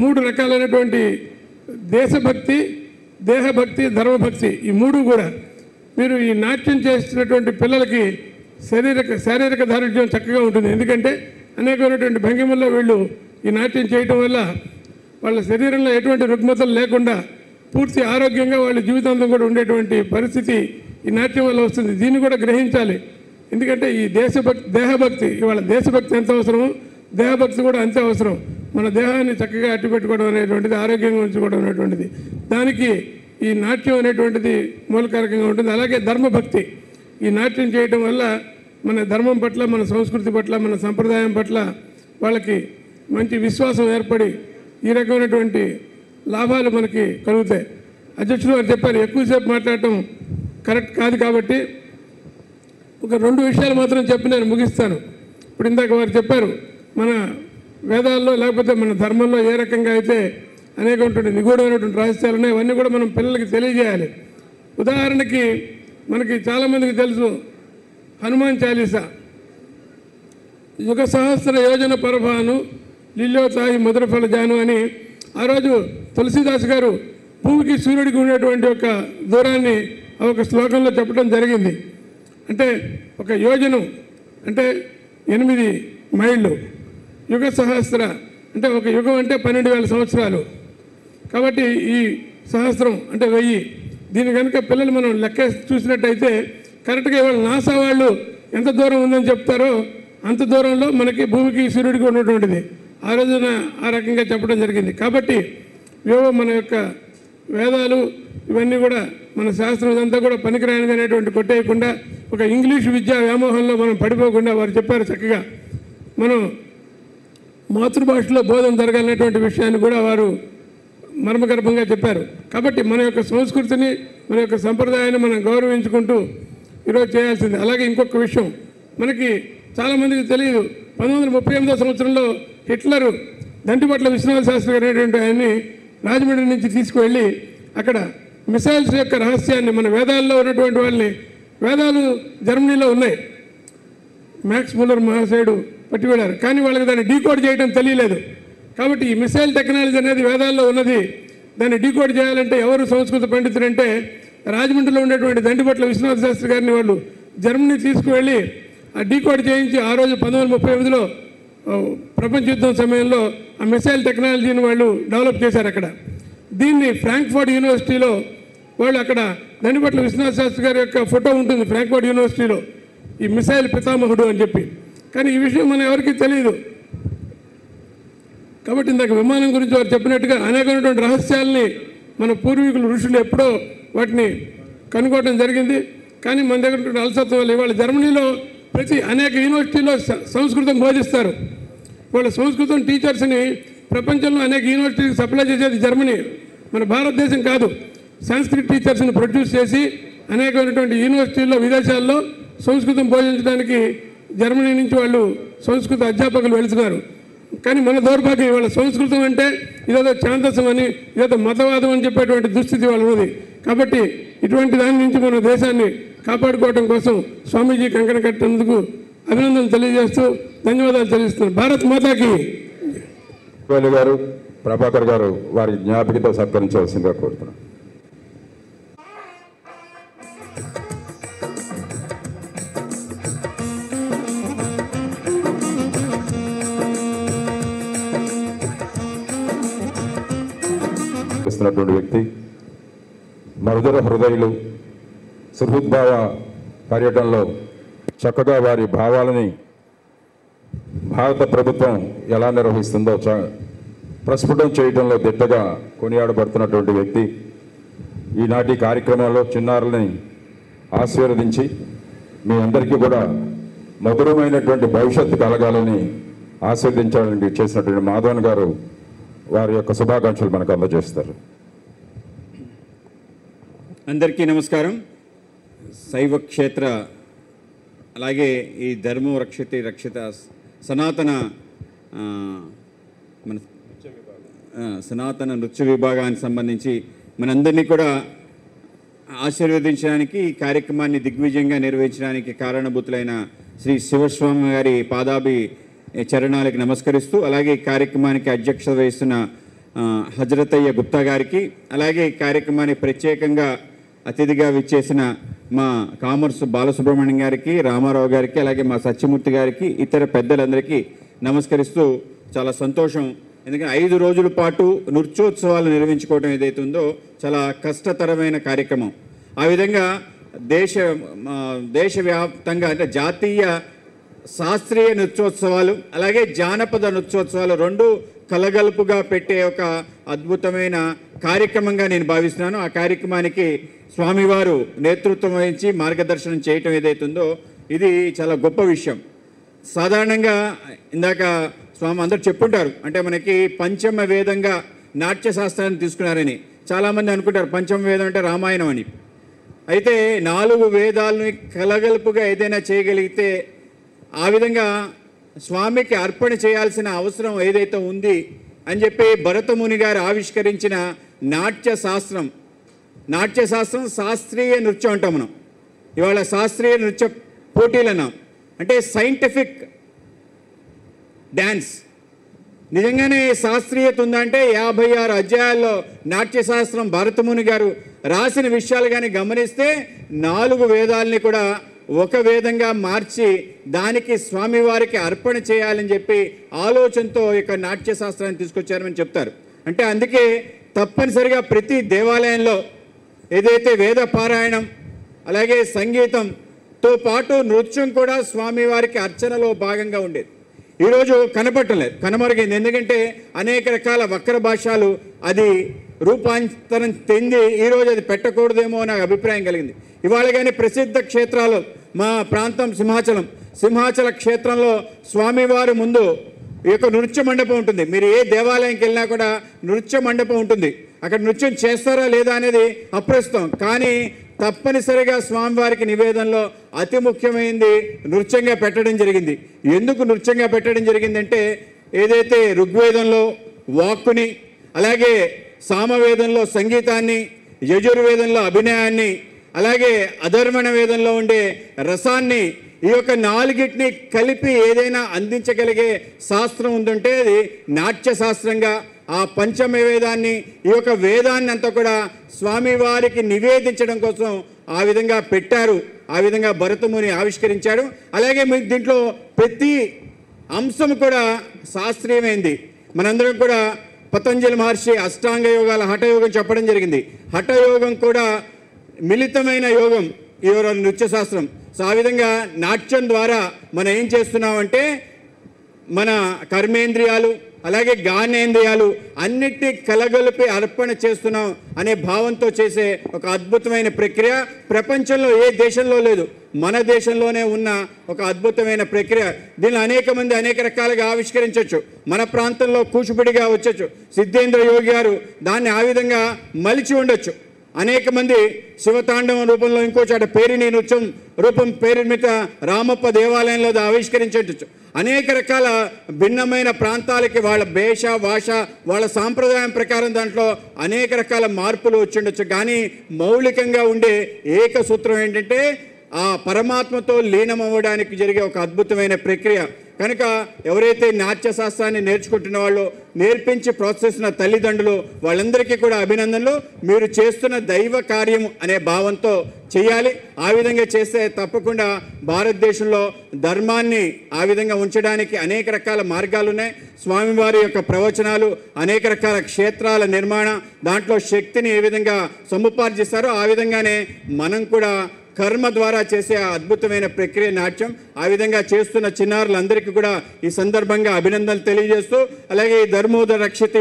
3 రకాలైనటువంటి దేశభక్తి, దేహభక్తి, ధర్మభక్తి, ఈ 3 కూడా మీరు ఈ నాట్యం చేస్తున్నటువంటి పిల్లలకి శారీరక దారుఢ్యం చక్కగా ఉంటుంది. ఎందుకంటే అనేకమైనటువంటి భంగిమల్లో వీళ్ళు ఈ నాట్యం చేయటం వల్ల వాళ్ళ శరీరంలో ఎటువంటి రుగ్మతలు లేకుండా పూర్తి ఆరోగ్యంగా వాళ్ళ జీవితాంతం కూడా ఉండేటువంటి పరిస్థితి ఈ నాట్యం వల్ల వస్తుంది. దీన్ని కూడా గ్రహించాలి. ఎందుకంటే ఈ దేహభక్తి, ఇవాళ దేశభక్తి ఎంత అవసరమో దేహభక్తి కూడా అంతే అవసరం. మన దేహాన్ని చక్కగా అట్టు పెట్టుకోవడం అనేటువంటిది, ఆరోగ్యంగా ఉంచుకోవడం అనేటువంటిది, దానికి ఈ నాట్యం అనేటువంటిది మూలకారకంగా ఉంటుంది. అలాగే ధర్మభక్తి, ఈ నాట్యం చేయటం వల్ల మన ధర్మం పట్ల, మన సంస్కృతి పట్ల, మన సంప్రదాయం పట్ల వాళ్ళకి మంచి విశ్వాసం ఏర్పడి ఈ రకమైనటువంటి లాభాలు మనకి కలుగుతాయి. అధ్యక్షులు వారు చెప్పారు, ఎక్కువసేపు మాట్లాడటం కరెక్ట్ కాదు, కాబట్టి ఒక 2 విషయాలు మాత్రం చెప్పి నేను ముగిస్తాను. ఇప్పుడు ఇందాక వారు చెప్పారు, మన వేదాల్లో లేకపోతే మన ధర్మంలో ఏ రకంగా అయితే అనేకటువంటి నిగూఢమైనటువంటి రహస్యాలు ఉన్నాయి, అవన్నీ కూడా మనం పిల్లలకి తెలియజేయాలి. ఉదాహరణకి మనకి చాలామందికి తెలుసు హనుమాన్ చాలీసా, యుగ సహస్ర యోజన పరభాను లిల్యోతాయి మధుర ఫల జాను అని ఆ రోజు తులసీదాస్ గారు భూమికి సూర్యుడికి ఉండేటువంటి ఒక దూరాన్ని ఒక శ్లోకంలో చెప్పడం జరిగింది. అంటే ఒక యోజనం అంటే 8 మైళ్ళు, యుగ సహస్ర అంటే ఒక యుగం అంటే 12,000 సంవత్సరాలు, కాబట్టి ఈ సహస్రం అంటే 1000. దీని కనుక పిల్లలు మనం లెక్క చూసినట్టయితే కరెక్ట్గా ఇవాళ నాసా వాళ్ళు ఎంత దూరం ఉందని చెప్తారో అంత దూరంలో మనకి భూమికి సూర్యుడికి ఉన్నటువంటిది ఆ రోజున ఆ రకంగా చెప్పడం జరిగింది. కాబట్టి మన యొక్క వేదాలు ఇవన్నీ కూడా మన శాస్త్రం ఇదంతా కూడా పనికిరానిది అనేటువంటి కొట్టేయకుండా ఒక ఇంగ్లీష్ విద్యా వ్యామోహంలో మనం పడిపోకుండా వారు చెప్పారు చక్కగా మనం మాతృభాషలో బోధన జరగాలనేటువంటి విషయాన్ని కూడా వారు మర్మగర్భంగా చెప్పారు. కాబట్టి మన యొక్క సంస్కృతిని మన యొక్క సంప్రదాయాన్ని మనం గౌరవించుకుంటూ ఈరోజు చేయాల్సింది. అలాగే ఇంకొక విషయం మనకి చాలామందికి తెలియదు, 1938 సంవత్సరంలో హిట్లరు దంటిపట్ల విశ్వనాథ శాస్త్రి గారు అనేటువంటి ఆయన్ని రాజమండ్రి నుంచి తీసుకువెళ్ళి అక్కడ మిసైల్స్ యొక్క రహస్యాన్ని మన వేదాల్లో ఉన్నటువంటి వాళ్ళని, వేదాలు జర్మనీలో ఉన్నాయి, మ్యాక్స్ ముల్లర్ మహాశయుడు పట్టివేడారు, కానీ వాళ్ళకి దాన్ని డీకోడ్ చేయడం తెలియలేదు. కాబట్టి ఈ మిసైల్ టెక్నాలజీ అనేది వేదాల్లో ఉన్నది, దాన్ని డీకోడ్ చేయాలంటే ఎవరు సంస్కృత పండితులంటే రాజమండ్రిలో ఉండేటువంటి దంటిపట్ల విశ్వనాథ శాస్త్రి గారిని వాళ్ళు జర్మనీ తీసుకువెళ్ళి ఆ డీకోడ్ చేయించి ఆ రోజు 1938లో ప్రపంచ యుద్ధం సమయంలో ఆ మిసైల్ టెక్నాలజీని వాళ్ళు డెవలప్ చేశారు అక్కడ. దీన్ని ఫ్రాంక్ఫర్ట్ యూనివర్సిటీలో వాళ్ళు అక్కడ దండిపట్ల విశ్వనాథ శాస్త్రి గారి యొక్క ఫోటో ఉంటుంది ఫ్రాంక్ఫర్ట్ యూనివర్సిటీలో, ఈ మిసైల్ పితామహుడు అని చెప్పి. కానీ ఈ విషయం మనం ఎవరికీ తెలియదు. కాబట్టి ఇందాక విమానం గురించి వారు చెప్పినట్టుగా అనేకమైనటువంటి రహస్యాల్ని మన పూర్వీకులు ఋషులు ఎప్పుడో వాటిని కనుక్కోవడం జరిగింది. కానీ మన దగ్గర అలసత్వం వల్ల ఇవాళ జర్మనీలో అనేక యూనివర్సిటీలో సంస్కృతం బోధిస్తారు. వాళ్ళ సంస్కృతం టీచర్స్ని ప్రపంచంలో అనేక యూనివర్సిటీకి సప్లై చేసేది జర్మనీ, మన భారతదేశం కాదు. సంస్కృత్ టీచర్స్ని ప్రొడ్యూస్ చేసి అనేకమైనటువంటి యూనివర్సిటీల్లో విదేశాల్లో సంస్కృతం బోధించడానికి జర్మనీ నుంచి వాళ్ళు సంస్కృత అధ్యాపకులు వెళుతున్నారు. కానీ మన దౌర్భాగ్యం ఇవాళ సంస్కృతం అంటే ఇదేదో ఛాందసం అని, ఇదేదో మతవాదం అని చెప్పేటువంటి దుస్థితి వాళ్ళు ఉన్నది. కాబట్టి ఇటువంటి దాని నుంచి మన దేశాన్ని కాపాడుకోవడం కోసం స్వామీజీ కంకణ కట్టినందుకు అభినందనలు తెలియజేస్తూ ధన్యవాదాలు తెలియజేస్తున్నాను. భారత్ మాతాకి. వేలు గారు, ప్రభాకర్ గారు వారి జ్ఞాపికతో సత్కరించవలసిందిగా కోరుతున్నాను. వ్యక్తి మరుదర హృదయులు సుహృద్భావ పర్యటనలో చక్కగా వారి భావాలని భారత ప్రభుత్వం ఎలా నిర్వహిస్తుందో ప్రస్ఫుటం చేయడంలో దిట్టగా కొనియాడబడుతున్నటువంటి వ్యక్తి. ఈనాటి కార్యక్రమంలో చిన్నారులని ఆశీర్వదించి మీ అందరికీ కూడా మధురమైనటువంటి భవిష్యత్తు కలగాలని ఆశీర్వదించడానికి చేసినటువంటి మాధవన్ గారు వారి యొక్క శుభాకాంక్షలు మనకు అందజేస్తారు. అందరికీ నమస్కారం. శైవ క్షేత్ర అలాగే ఈ ధర్మం రక్షతి రక్షిత సనాతన మన సనాతన నృత్య విభాగానికి సంబంధించి మనందరినీ కూడా ఆశీర్వదించడానికి ఈ కార్యక్రమాన్ని దిగ్విజయంగా నిర్వహించడానికి కారణభూతులైన శ్రీ శివస్వామి గారి పాదాభి చరణాలకు నమస్కరిస్తూ, అలాగే ఈ కార్యక్రమానికి అధ్యక్షత వహిస్తున్న హజరతయ్య గుప్తా గారికి, అలాగే ఈ కార్యక్రమానికి ప్రత్యేకంగా అతిథిగా విచ్చేసిన మా కామర్స్ బాలసుబ్రహ్మణ్యం గారికి, రామారావు గారికి, అలాగే మా సత్యమూర్తి గారికి, ఇతర పెద్దలందరికీ నమస్కరిస్తూ చాలా సంతోషం. ఎందుకంటే 5 రోజుల పాటు నృత్యోత్సవాలు నిర్వహించుకోవడం ఏదైతే ఉందో చాలా కష్టతరమైన కార్యక్రమం. ఆ విధంగా దేశవ్యాప్తంగా అంటే జాతీయ శాస్త్రీయ నృత్యోత్సవాలు అలాగే జానపద నృత్యోత్సవాలు 2 కలగలుపుగా పెట్టే ఒక అద్భుతమైన కార్యక్రమంగా నేను భావిస్తున్నాను. ఆ కార్యక్రమానికి స్వామివారు నేతృత్వం వహించి మార్గదర్శనం చేయటం ఏదైతుందో ఇది చాలా గొప్ప విషయం. సాధారణంగా ఇందాక స్వామి అందరూ చెప్పుంటారు, అంటే మనకి పంచమ వేదంగా నాట్యశాస్త్రాన్ని తీసుకున్నారని చాలామంది అనుకుంటారు. పంచమ వేదం అంటే రామాయణం అని. అయితే 4 వేదాలని కలగలుపుగా ఏదైనా చేయగలిగితే ఆ విధంగా స్వామికి అర్పణ చేయాల్సిన అవసరం ఏదైతే ఉంది అని చెప్పి భరతముని గారు ఆవిష్కరించిన నాట్యశాస్త్రం శాస్త్రీయ నృత్యం అంటాం మనం. ఇవాళ శాస్త్రీయ నృత్య పోటీలు అన్నాం, అంటే సైంటిఫిక్ డ్యాన్స్. నిజంగానే శాస్త్రీయత ఉందంటే 56 అధ్యాయాల్లో నాట్యశాస్త్రం భరతముని గారు రాసిన విషయాలు కానీ గమనిస్తే 4 వేదాలని కూడా ఒక వేదంగా మార్చి దానికి స్వామివారికి అర్పణ చేయాలని చెప్పి ఆలోచనతో ఇక నాట్యశాస్త్రాన్ని తీసుకొచ్చారని చెప్తారు. అంటే అందుకే తప్పనిసరిగా ప్రతి దేవాలయంలో ఏదైతే వేద పారాయణం అలాగే సంగీతంతో పాటు నృత్యం కూడా స్వామివారికి అర్చనలో భాగంగా ఉండేది. ఈరోజు కనపట్టలేదు, కనమరిగింది. ఎందుకంటే అనేక రకాల వక్ర భాషలు అది రూపాంతరం చెంది ఈరోజు అది పెట్టకూడదేమో నాకు అభిప్రాయం కలిగింది. ఇవాళ కానీ ప్రసిద్ధ క్షేత్రాలు మా ప్రాంతం సింహాచల క్షేత్రంలో స్వామివారి ముందు ఈ యొక్క నృత్య మండపం ఉంటుంది. మీరు ఏ దేవాలయంకి వెళ్ళినా కూడా నృత్య మండపం ఉంటుంది. అక్కడ నృత్యం చేస్తారా లేదా అనేది అప్రస్తుతం. కానీ తప్పనిసరిగా స్వామివారికి నివేదనలో అతి ముఖ్యమైనది నృత్యంగా పెట్టడం జరిగింది. ఎందుకు నృత్యంగా పెట్టడం జరిగిందంటే, ఏదైతే ఋగ్వేదంలో వాక్కుని, అలాగే సామవేదంలో సంగీతాన్ని, యజుర్వేదంలో అభినయాన్ని, అలాగే అధర్వణ వేదంలో ఉండే రసాన్ని, ఈ యొక్క నాలుగిటిని కలిపి ఏదైనా అందించగలిగే శాస్త్రం ఉందంటే అది నాట్య శాస్త్రంగా ఆ పంచమ వేదాన్ని, ఈ యొక్క వేదాన్ని అంతా కూడా స్వామివారికి నివేదించడం కోసం ఆ విధంగా పెట్టారు. ఆ విధంగా భరతముని ఆవిష్కరించాడు. అలాగే దీంట్లో ప్రతి అంశం కూడా శాస్త్రీయమైంది. మనందరం కూడా పతంజలి మహర్షి అష్టాంగ యోగాల హఠయోగం చెప్పడం జరిగింది. హఠయోగం కూడా మిళితమైన యోగం ఈ నృత్య శాస్త్రం. సో ఆ విధంగా నాట్యం ద్వారా మనం ఏం చేస్తున్నామంటే మన కర్మేంద్రియాలు అలాగే జ్ఞానేంద్రియాలు అన్నిటినీ కలగలిపి అర్పణ చేస్తున్నాం అనే భావంతో చేసే ఒక అద్భుతమైన ప్రక్రియ ప్రపంచంలో ఏ దేశంలో లేదు, మన దేశంలోనే ఉన్న ఒక అద్భుతమైన ప్రక్రియ. దీనిలో అనేక మంది అనేక రకాలుగా ఆవిష్కరించవచ్చు. మన ప్రాంతంలో కూచిపూడిగా వచ్చచ్చు, సిద్ధేంద్ర యోగి గారు దాన్ని ఆ విధంగా మలిచి ఉండొచ్చు. అనేక మంది శివతాండవం రూపంలో ఇంకో చాట పేరిణి నృత్యం రూపం పేరు రామప్ప దేవాలయంలో ఆవిష్కరించవచ్చు. అనేక రకాల భిన్నమైన ప్రాంతాలకి వాళ్ళ భాష వాళ్ళ సాంప్రదాయం ప్రకారం దాంట్లో అనేక రకాల మార్పులు వచ్చి ఉండొచ్చు. కానీ మౌలికంగా ఉండే ఏక సూత్రం ఏంటంటే ఆ పరమాత్మతో లీనమవ్వడానికి జరిగే ఒక అద్భుతమైన ప్రక్రియ. కనుక ఎవరైతే నాట్యశాస్త్రాన్ని నేర్చుకుంటున్న వాళ్ళు, నేర్పించి ప్రోత్సహిస్తున్న తల్లిదండ్రులు, వాళ్ళందరికీ కూడా అభినందనలు. మీరు చేస్తున్న దైవ కార్యం అనే భావంతో చేయాలి. ఆ విధంగా చేస్తే తప్పకుండా భారతదేశంలో ధర్మాన్ని ఆ విధంగా ఉంచడానికి అనేక రకాల మార్గాలు ఉన్నాయి. స్వామివారి యొక్క ప్రవచనాలు, అనేక రకాల క్షేత్రాల నిర్మాణం, దాంట్లో శక్తిని ఏ విధంగా సముపార్జిస్తారో ఆ విధంగానే మనం కూడా కర్మ ద్వారా చేసే అద్భుతమైన ప్రక్రియ నాట్యం. ఆ విధంగా చేస్తున్న చిన్నారులందరికీ కూడా ఈ సందర్భంగా అభినందనలు తెలియజేస్తూ, అలాగే ఈ ధర్మోదర రక్షిత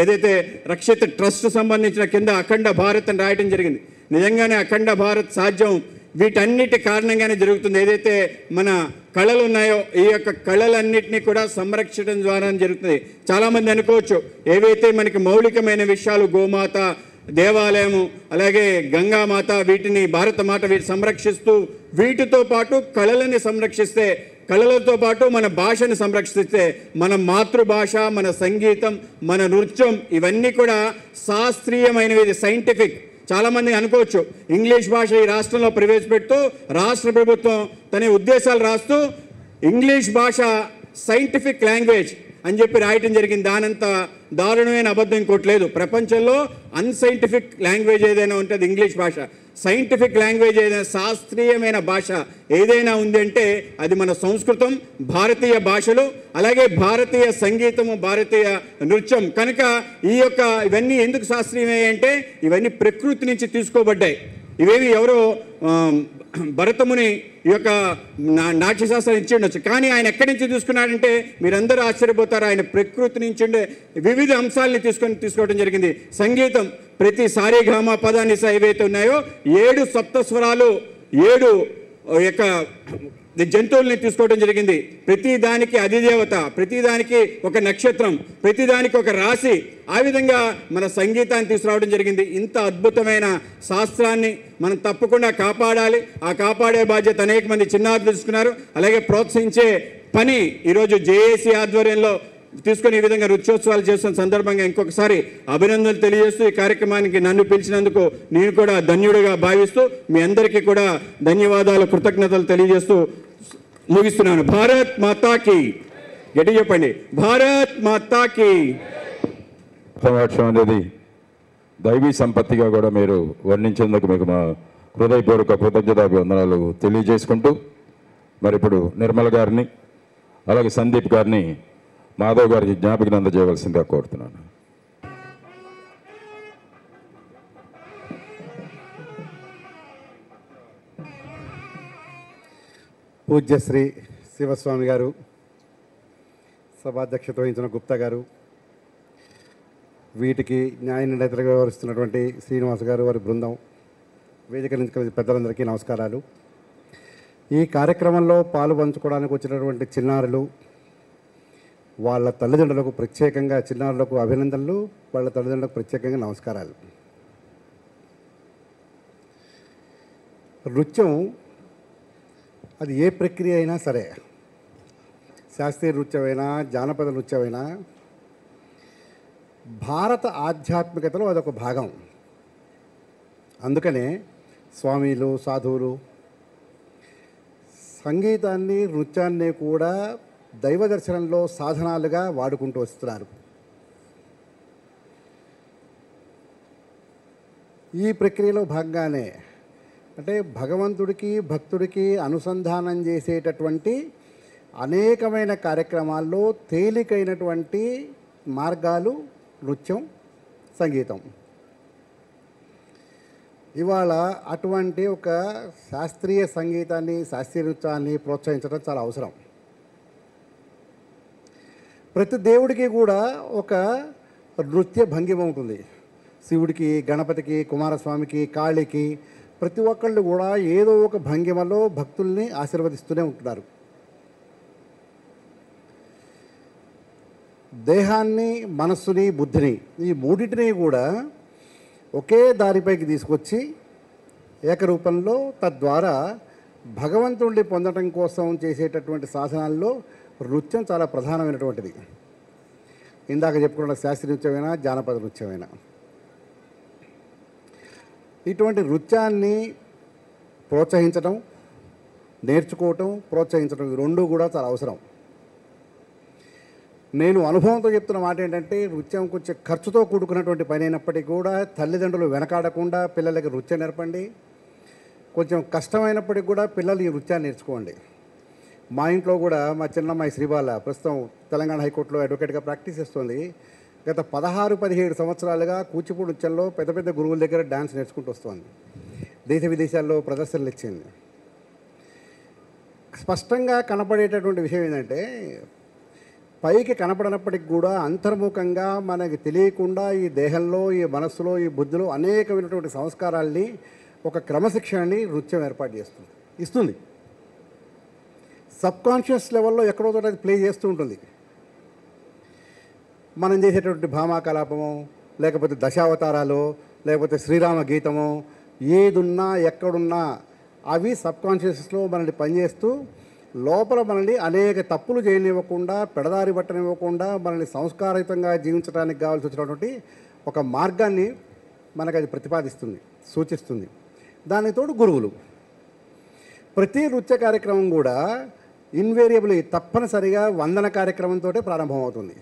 ఏదైతే రక్షిత ట్రస్ట్ సంబంధించిన కింద అఖండ భారత్ అని రాయటం జరిగింది. నిజంగానే అఖండ భారత్ సాధ్యం వీటన్నిటి కారణంగానే జరుగుతుంది. ఏదైతే మన కళలు ఉన్నాయో ఈ యొక్క కళలన్నింటినీ కూడా సంరక్షించడం ద్వారా జరుగుతుంది. చాలామంది అనుకోవచ్చు ఏవైతే మనకి మౌలికమైన విషయాలు, గోమాత, దేవాలయము, అలాగే గంగామాత, వీటిని భారత మాత వీటి సంరక్షిస్తూ వీటితో పాటు కళలని సంరక్షిస్తే, కళలతో పాటు మన భాషని సంరక్షిస్తే మన మాతృభాష, మన సంగీతం, మన నృత్యం ఇవన్నీ కూడా శాస్త్రీయమైనవి, సైంటిఫిక్. చాలామంది అనుకోవచ్చు ఇంగ్లీష్ భాష ఈ రాష్ట్రంలో ప్రవేశపెడుతూ రాష్ట్ర ప్రభుత్వం తన ఉద్దేశాలు రాస్తూ ఇంగ్లీష్ భాష సైంటిఫిక్ లాంగ్వేజ్ అని చెప్పి రాయటం జరిగింది. దానంత దారుణమైన అబద్ధం ఇంకోటి లేదు. ప్రపంచంలో అన్సైంటిఫిక్ లాంగ్వేజ్ ఏదైనా ఉంటుంది ఇంగ్లీష్ భాష. సైంటిఫిక్ లాంగ్వేజ్ ఏదైనా, శాస్త్రీయమైన భాష ఏదైనా ఉంది అంటే అది మన సంస్కృతం, భారతీయ భాషలు, అలాగే భారతీయ సంగీతము, భారతీయ నృత్యం. కనుక ఈ యొక్క ఇవన్నీ ఎందుకు శాస్త్రీయమే అంటే ఇవన్నీ ప్రకృతి నుంచి తీసుకోబడ్డాయి. ఇవేవి ఎవరో భరతముని ఈ యొక్క నాట్యశాస్త్రం ఇచ్చి ఉండొచ్చు, కానీ ఆయన ఎక్కడి నుంచి తీసుకున్నాడంటే మీరందరూ ఆశ్చర్యపోతారు. ఆయన ప్రకృతి నుంచి ఉండే వివిధ అంశాలని తీసుకోవడం జరిగింది. సంగీతం ప్రతి సారేగామ పదాన్ని ఏవైతే ఉన్నాయో 7 సప్తస్వరాలు, 7 యొక్క జంతువుల్ని తీసుకోవడం జరిగింది. ప్రతిదానికి అధిదేవత, ప్రతిదానికి ఒక నక్షత్రం, ప్రతిదానికి ఒక రాశి, ఆ విధంగా మన సంగీతాన్ని తీసుకురావడం జరిగింది. ఇంత అద్భుతమైన శాస్త్రాన్ని మనం తప్పకుండా కాపాడాలి. ఆ కాపాడే బాధ్యత అనేక మంది చిన్నారులు తీసుకున్నారు. అలాగే ప్రోత్సహించే పని ఈరోజు జేఏసీ ఆధ్వర్యంలో తీసుకొని ఈ విధంగా నృత్యోత్సవాలు చేస్తున్న సందర్భంగా ఇంకొకసారి అభినందనలు తెలియజేస్తూ ఈ కార్యక్రమానికి నన్ను పిలిచినందుకు నేను కూడా ధన్యుడిగా భావిస్తూ మీ అందరికీ కూడా ధన్యవాదాలు, కృతజ్ఞతలు తెలియజేస్తూ ముగిస్తున్నాను. భారత్ మాతాకి, గట్టి చెప్పండి, భారత్ మాతాకి. సంవత్సరం అనేది దైవీ సంపత్తిగా కూడా మీరు వర్ణించేందుకు మీకు మా హృదయపూర్వక కృతజ్ఞతాభివందనాలు తెలియజేసుకుంటూ మరి ఇప్పుడు నిర్మల గారిని అలాగే సందీప్ గారిని మాధవ్ గారికి జ్ఞాపకం అందజేయవలసిందిగా కోరుతున్నాను. పూజ్యశ్రీ శివస్వామి గారు, సభాధ్యక్షత వహించిన గుప్తా గారు, వీటికి న్యాయ నిర్ణేతలుగా వ్యవహరిస్తున్నటువంటి శ్రీనివాస్ గారు వారి బృందం, వేదిక నుంచి కలిసి పెద్దలందరికీ నమస్కారాలు. ఈ కార్యక్రమంలో పాలు పంచుకోవడానికి వచ్చినటువంటి చిన్నారులు, వాళ్ళ తల్లిదండ్రులకు ప్రత్యేకంగా, చిన్నారులకు అభినందనలు, వాళ్ళ తల్లిదండ్రులకు ప్రత్యేకంగా నమస్కారాలు. నృత్యం అది ఏ ప్రక్రియ అయినా సరే, శాస్త్రీయ నృత్యమైనా జానపద నృత్యమైనా భారత ఆధ్యాత్మికతలో అదొక భాగం. అందుకనే స్వామీలు, సాధువులు సంగీతాన్ని, నృత్యాన్ని కూడా దైవ దర్శనంలో సాధనాలుగా వాడుకుంటూ వస్తున్నారు. ఈ ప్రక్రియలో భాగంగానే అంటే భగవంతుడికి, భక్తుడికి అనుసంధానం చేసేటటువంటి అనేకమైన కార్యక్రమాల్లో తేలికైనటువంటి మార్గాలు నృత్యం, సంగీతం. ఇవాళ అటువంటి ఒక శాస్త్రీయ సంగీతాన్ని, శాస్త్రీయ నృత్యాన్ని ప్రోత్సహించడం చాలా అవసరం. ప్రతి దేవుడికి కూడా ఒక నృత్య భంగిమ ఉంటుంది. శివుడికి, గణపతికి, కుమారస్వామికి, కాళికి ప్రతి ఒక్కళ్ళు కూడా ఏదో ఒక భంగిమలో భక్తుల్ని ఆశీర్వదిస్తూనే ఉంటున్నారు. దేహాన్ని, మనస్సుని, బుద్ధిని, ఈ మూడింటిని కూడా ఒకే దారిపైకి తీసుకొచ్చి ఏకరూపంలో, తద్వారా భగవంతుడిని పొందడం కోసం చేసేటటువంటి సాధనాల్లో నృత్యం చాలా ప్రధానమైనటువంటిది. ఇందాక చెప్పుకున్న శాస్త్రీయ నృత్యమైనా, జానపద నృత్యమైనా, ఇటువంటి నృత్యాన్ని ప్రోత్సహించడం, నేర్చుకోవటం, ప్రోత్సహించడం, ఈ రెండు కూడా చాలా అవసరం. నేను అనుభవంతో చెప్తున్న మాట ఏంటంటే, నృత్యం కొంచెం ఖర్చుతో కూడుకున్నటువంటి పని అయినప్పటికీ కూడా తల్లిదండ్రులు వెనకాడకుండా పిల్లలకి నృత్యం నేర్పండి. కొంచెం కష్టమైనప్పటికీ కూడా పిల్లలు ఈ నృత్యాన్ని నేర్చుకోండి. మా ఇంట్లో కూడా మా చిన్నమ్మాయి శ్రీబాల ప్రస్తుతం తెలంగాణ హైకోర్టులో అడ్వకేట్గా ప్రాక్టీస్ చేస్తుంది. గత 16-17 సంవత్సరాలుగా కూచిపూడి నృత్యంలో పెద్ద పెద్ద గురువుల దగ్గర డ్యాన్స్ నేర్చుకుంటూ వస్తుంది. దేశ విదేశాల్లో ప్రదర్శనలు ఇచ్చింది. స్పష్టంగా కనపడేటటువంటి విషయం ఏంటంటే, పైకి కనపడనప్పటికి కూడా అంతర్ముఖంగా మనకి తెలియకుండా ఈ దేహంలో, ఈ మనస్సులో, ఈ బుద్ధిలో అనేకమైనటువంటి సంస్కారాల్ని, ఒక క్రమశిక్షణని నృత్యం ఏర్పాటు ఇస్తుంది. సబ్కాన్షియస్ లెవెల్లో ఎక్కడో చోట అది ప్లే చేస్తూ ఉంటుంది. మనం చేసేటటువంటి భామాకలాపము, లేకపోతే దశావతారాలు, లేకపోతే శ్రీరామ గీతము, ఏదున్నా ఎక్కడున్నా అవి సబ్కాన్షియస్లో మనల్ని పనిచేస్తూ లోపల మనల్ని అనేక తప్పులు చేయనివ్వకుండా, పెడదారి పట్టనివ్వకుండా, మనల్ని సంస్కారయుతంగా జీవించడానికి కావాల్సి వచ్చినటువంటి ఒక మార్గాన్ని మనకు అది ప్రతిపాదిస్తుంది, సూచిస్తుంది. దానికి తోడు గురువులు. ప్రతి నృత్య కార్యక్రమం కూడా ఇన్వేరియబుల్, తప్పనిసరిగా వందన కార్యక్రమంతో ప్రారంభమవుతుంది.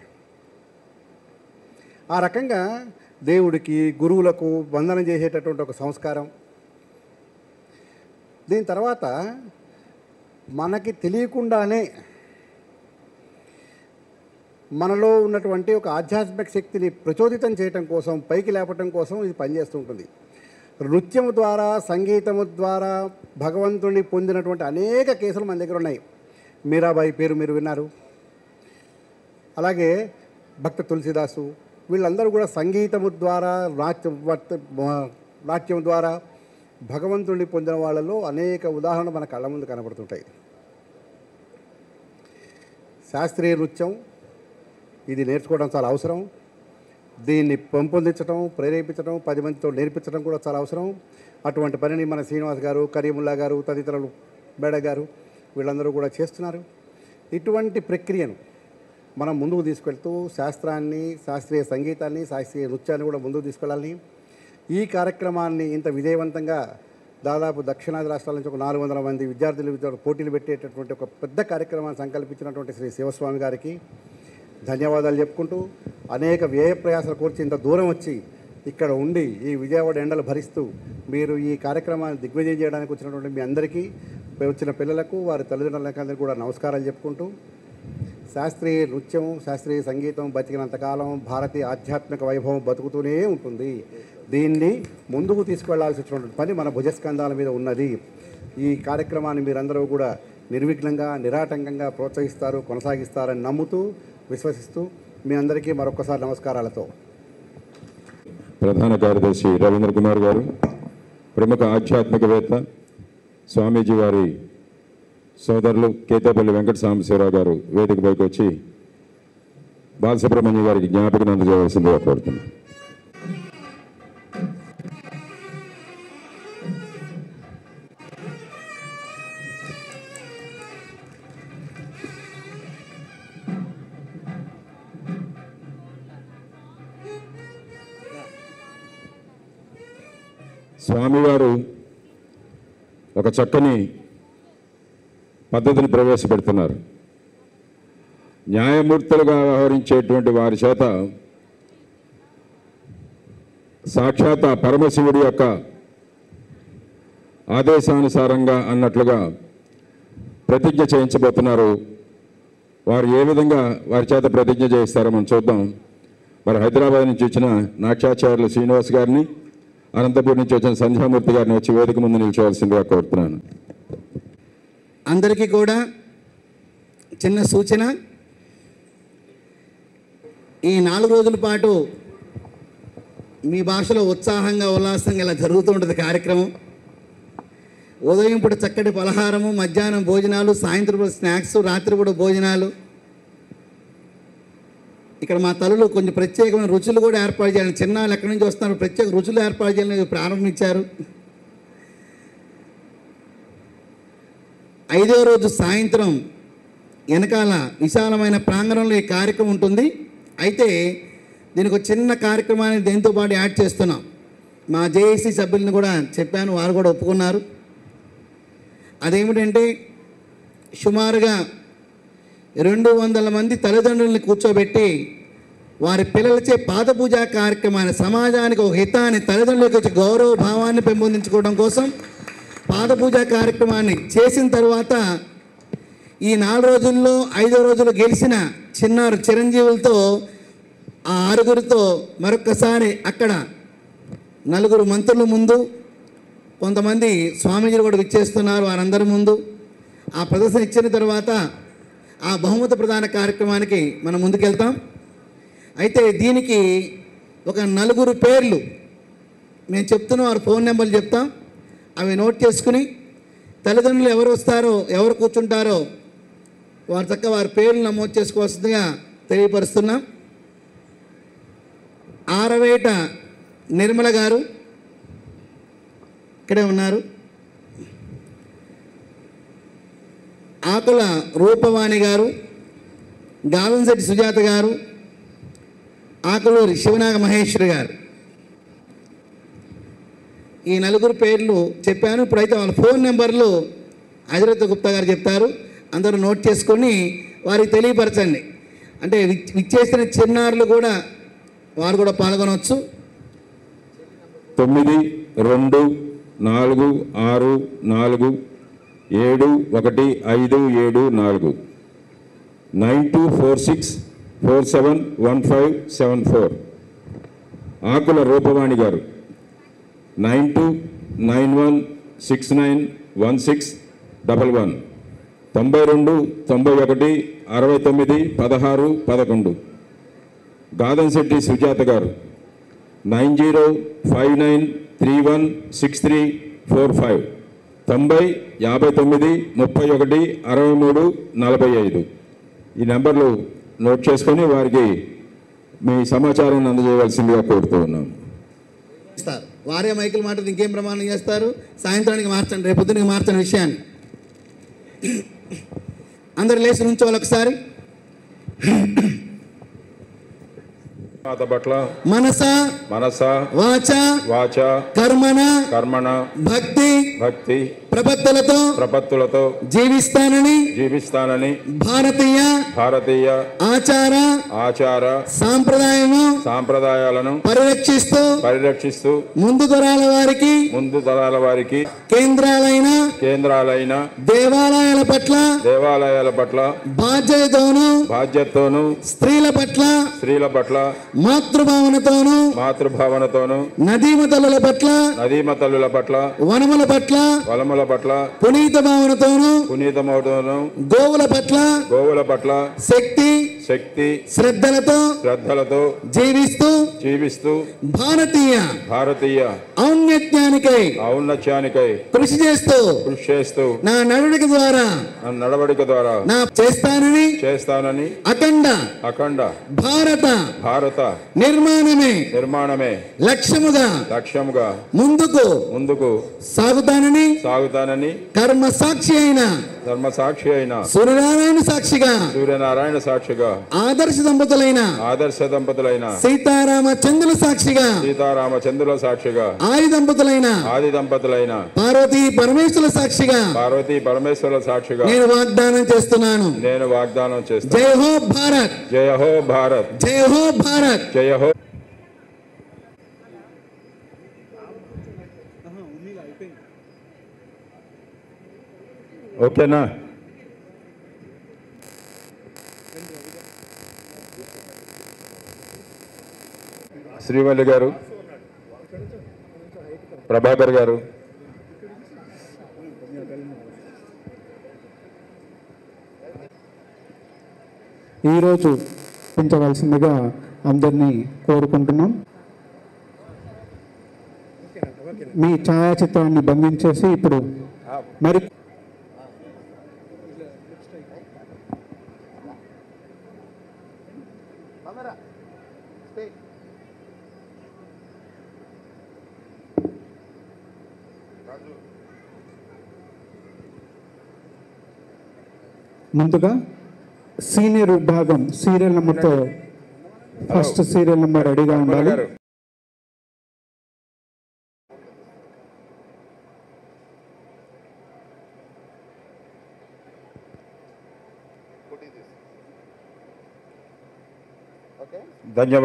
ఆ రకంగా దేవుడికి, గురువులకు వందనం చేసేటటువంటి ఒక సంస్కారం. దీని తర్వాత మనకి తెలియకుండానే మనలో ఉన్నటువంటి ఒక ఆధ్యాత్మిక శక్తిని ప్రచోదితం చేయటం కోసం, పైకి లేపటం కోసం ఇది పనిచేస్తూ ఉంటుంది. నృత్యం ద్వారా, సంగీతము ద్వారా భగవంతుడిని పొందినటువంటి అనేక కేసులు మన దగ్గర ఉన్నాయి. మీరాబాయి పేరు మీరు విన్నారు. అలాగే భక్త తులసిదాసు, వీళ్ళందరూ కూడా సంగీతము ద్వారా, నాట్యం ద్వారా భగవంతుడిని పొందిన వాళ్ళలో అనేక ఉదాహరణలు మన కళ్ళ ముందు కనబడుతుంటాయి. శాస్త్రీయ నృత్యం ఇది నేర్చుకోవడం చాలా అవసరం. దీన్ని పెంపొందించడం, ప్రేరేపించడం, 10 మందితో నేర్పించడం కూడా చాలా అవసరం. అటువంటి పనిని మన శ్రీనివాస్ గారు, కరీముల్లా గారు, తదితరులు, బేడ గారు వీళ్ళందరూ కూడా చేస్తున్నారు. ఇటువంటి ప్రక్రియను మనం ముందుకు తీసుకెళ్తూ శాస్త్రాన్ని, శాస్త్రీయ సంగీతాన్ని, శాస్త్రీయ నృత్యాన్ని కూడా ముందుకు తీసుకెళ్ళాలి. ఈ కార్యక్రమాన్ని ఇంత విజయవంతంగా దాదాపు దక్షిణాది రాష్ట్రాల నుంచి ఒక 400 మంది విద్యార్థులు పోటీలు పెట్టేటటువంటి ఒక పెద్ద కార్యక్రమాన్ని సంకల్పించినటువంటి శ్రీ శివస్వామి గారికి ధన్యవాదాలు చెప్పుకుంటూ, అనేక వ్యయ ప్రయాసాలు కూర్చి ఇంత దూరం వచ్చి ఇక్కడ ఉండి ఈ విజయవాడ ఎండలు భరిస్తూ మీరు ఈ కార్యక్రమాన్ని దిగ్విజయం చేయడానికి వచ్చినటువంటి మీ అందరికీ, వచ్చిన పిల్లలకు, వారి తల్లిదండ్రులందరికీ కూడా నమస్కారాలు చెప్పుకుంటూ, శాస్త్రీయ నృత్యం, శాస్త్రీయ సంగీతం బతికినంతకాలం భారతీయ ఆధ్యాత్మిక వైభవం బతుకుతూనే ఉంటుంది. దీన్ని ముందుకు తీసుకువెళ్లాల్సి వచ్చినటువంటి పని మన భుజస్కంధాల మీద ఉన్నది. ఈ కార్యక్రమాన్ని మీరందరూ కూడా నిర్విఘ్నంగా, నిరాటంకంగా ప్రోత్సహిస్తారు, కొనసాగిస్తారని నమ్ముతూ, విశ్వసిస్తూ మీ అందరికీ మరొకసారి నమస్కారాలతో ప్రధాన కార్యదర్శి రవీంద్ర కుమార్ గారు, ప్రముఖ ఆధ్యాత్మికవేత్త స్వామీజీ వారి సోదరులు కేతేపల్లి వెంకట సాంబశివరావు గారు వేదికపైకి వచ్చి బాలసుబ్రహ్మణ్యం గారికి జ్ఞాపకం అందజేయవలసిందిగా కోరుతున్నాను. స్వామివారు ఒక చక్కని పద్ధతిని ప్రవేశపెడుతున్నారు. న్యాయమూర్తులుగా వ్యవహరించేటువంటి వారి చేత సాక్షాత్ పరమశివుడి యొక్క ఆదేశానుసారంగా అన్నట్లుగా ప్రతిజ్ఞ చేయించబోతున్నారు. వారు ఏ విధంగా వారి చేత ప్రతిజ్ఞ చేయిస్తారో మనం చూద్దాం. మరి హైదరాబాద్ నుంచి వచ్చిన నాట్యాచార్యులు శ్రీనివాస్ గారిని, అనంతపూర్ నుంచి వచ్చిన సంధ్యామూర్తి గారిని వచ్చి వేదిక ముందు నిల్చోవలసిందిగా కోరుతున్నాను. అందరికీ కూడా చిన్న సూచన, ఈ 4 రోజుల పాటు మీ భాషలో ఉత్సాహంగా ఉల్లాసంగా ఇలా జరుగుతూ ఉంటుంది కార్యక్రమం. ఉదయం పూట చక్కటి పలహారము, మధ్యాహ్నం భోజనాలు, సాయంత్రం పూట స్నాక్స్, రాత్రి పూట భోజనాలు. ఇక్కడ మా తల్లులు కొంచెం ప్రత్యేకమైన రుచులు కూడా ఏర్పాటు చేయాలి. చిన్నాళ్ళు ఎక్కడి నుంచి వస్తున్నారు, ప్రత్యేక రుచులు ఏర్పాటు చేయాలని ప్రారంభించారు. 5వ రోజు సాయంత్రం వెనకాల విశాలమైన ప్రాంగణంలో ఈ కార్యక్రమం ఉంటుంది. అయితే దీనికి ఒక చిన్న కార్యక్రమాన్ని దీంతో పాటు యాడ్ చేస్తున్నాం. మా జేఏసీ సభ్యులను కూడా చెప్పాను, వారు కూడా ఒప్పుకున్నారు. అదేమిటంటే సుమారుగా 200 మంది తల్లిదండ్రుల్ని కూర్చోబెట్టి వారి పిల్లలచే పాదపూజా కార్యక్రమాన్ని, సమాజానికి ఒక హితాన్ని, తల్లిదండ్రులకు వచ్చే గౌరవ భావాన్ని పెంపొందించుకోవడం కోసం పాదపూజా కార్యక్రమాన్ని చేసిన తర్వాత ఈ 4 రోజుల్లో 5వ రోజులు గెలిచిన చిన్నారు చిరంజీవులతో ఆ 6గురితో మరొక్కసారి అక్కడ 4 మంత్రుల ముందు, కొంతమంది స్వామీజీలు కూడా విచ్చేస్తున్నారు, వారందరి ముందు ఆ ప్రదర్శన ఇచ్చిన తర్వాత ఆ బహుమతి ప్రదాన కార్యక్రమానికి మనం ముందుకెళ్తాం. అయితే దీనికి ఒక 4 పేర్లు మేము చెప్తున్నాం, వారి ఫోన్ నెంబర్లు చెప్తాం, అవి నోట్ చేసుకుని తల్లిదండ్రులు ఎవరు వస్తారో, ఎవరు కూర్చుంటారో వారి చక్క వారి పేర్లు నమోదు చేసుకోవాల్సిందిగా తెలియపరుస్తున్నాం. ఆరవేట నిర్మల గారు ఇక్కడే ఉన్నారు. ఆకుల రూపవాణి గారు, గాలంశెట్టి సుజాత గారు, ఆకులూరి శివనాగ మహేశ్వరి గారు. ఈ 4 పేర్లు చెప్పాను. ఇప్పుడైతే వాళ్ళ ఫోన్ నెంబర్లు అజరత్ గుప్తా గారు చెప్తారు. అందరూ నోట్ చేసుకొని వారికి తెలియపరచండి. అంటే విచ్చేసిన చిన్నారులు కూడా వారు కూడా పాల్గొనవచ్చు. 9, 2, 4, 6, 4, 7, 1, 5, 7, 4 9246471574. ఆకుల రూపవాణి గారు 9291691611 92 91 69 16 11. గాదంశెట్టి సుజాత గారు 9059316345 90 59 31 63 45. ఈ నెంబర్లు నోట్ చేసుకొని వారికి మీ సమాచారాన్ని అందజేయవలసిందిగా కోరుతూ ఉన్నాం. వారే మైకులు మాట ఇంకేం ప్రమాణం చేస్తారు, సాయంత్రానికి మార్చండి, రేపు పొద్దునకి మార్చని విషయాన్ని. అందరు లేచి నుంచోవాలి ఒకసారి. పట్ల మనస వాచ కర్మణ భక్తి ప్రపత్తులతో జీవిస్తానని భారతీయ ఆచార సాంప్రదాయాలను పరిరక్షిస్తూ ముందు తరాల వారికి కేంద్రాలైన దేవాలయాల పట్ల బాధ్యతతోనూ స్త్రీల పట్ల మాతృభావనతోనూ నదీమ తల్లుల పట్ల వనముల పట్ల పునీత భావనతోనూ గోవుల పట్ల శక్తి శ్రద్ధలతో జీవిస్తూ భారతీయ ఔన్నత్యానికై కృషి చేస్తూ నా నడవడిక ద్వారా నా చేస్తానని అఖండ భారత నిర్మాణమే లక్ష్యముగా ముందుకు సాగుతానని కర్మ సాక్షి అయిన సూర్యనారాయణ సాక్షిగా ఆదర్శ దంపతులైన సీతారామచంద్రుల సాక్షిగా ఆది దంపతులైన పార్వతీ పరమేశ్వరుల సాక్షిగా నేను వాగ్దానం చేస్తున్నాను. జై హో భారత్, జయ హో భారత్, జై హో భారత్, జయ హో. ఓకేనా? శ్రీవల్లి గారు, ప్రభాకర్ గారు, ఈరోజు పెంచవలసిందిగా అందరినీ కోరుకుంటున్నాం. మీ ఛాయాచిత్రాన్ని బంధించేసి ఇప్పుడు మరి ముందుగా సీనియర్ విభాగం సీరియల్ నెంబర్తో ఫస్ట్ సీరియల్ నెంబర్ రెడీగా ఉండాలి. ధన్యవాదాలు.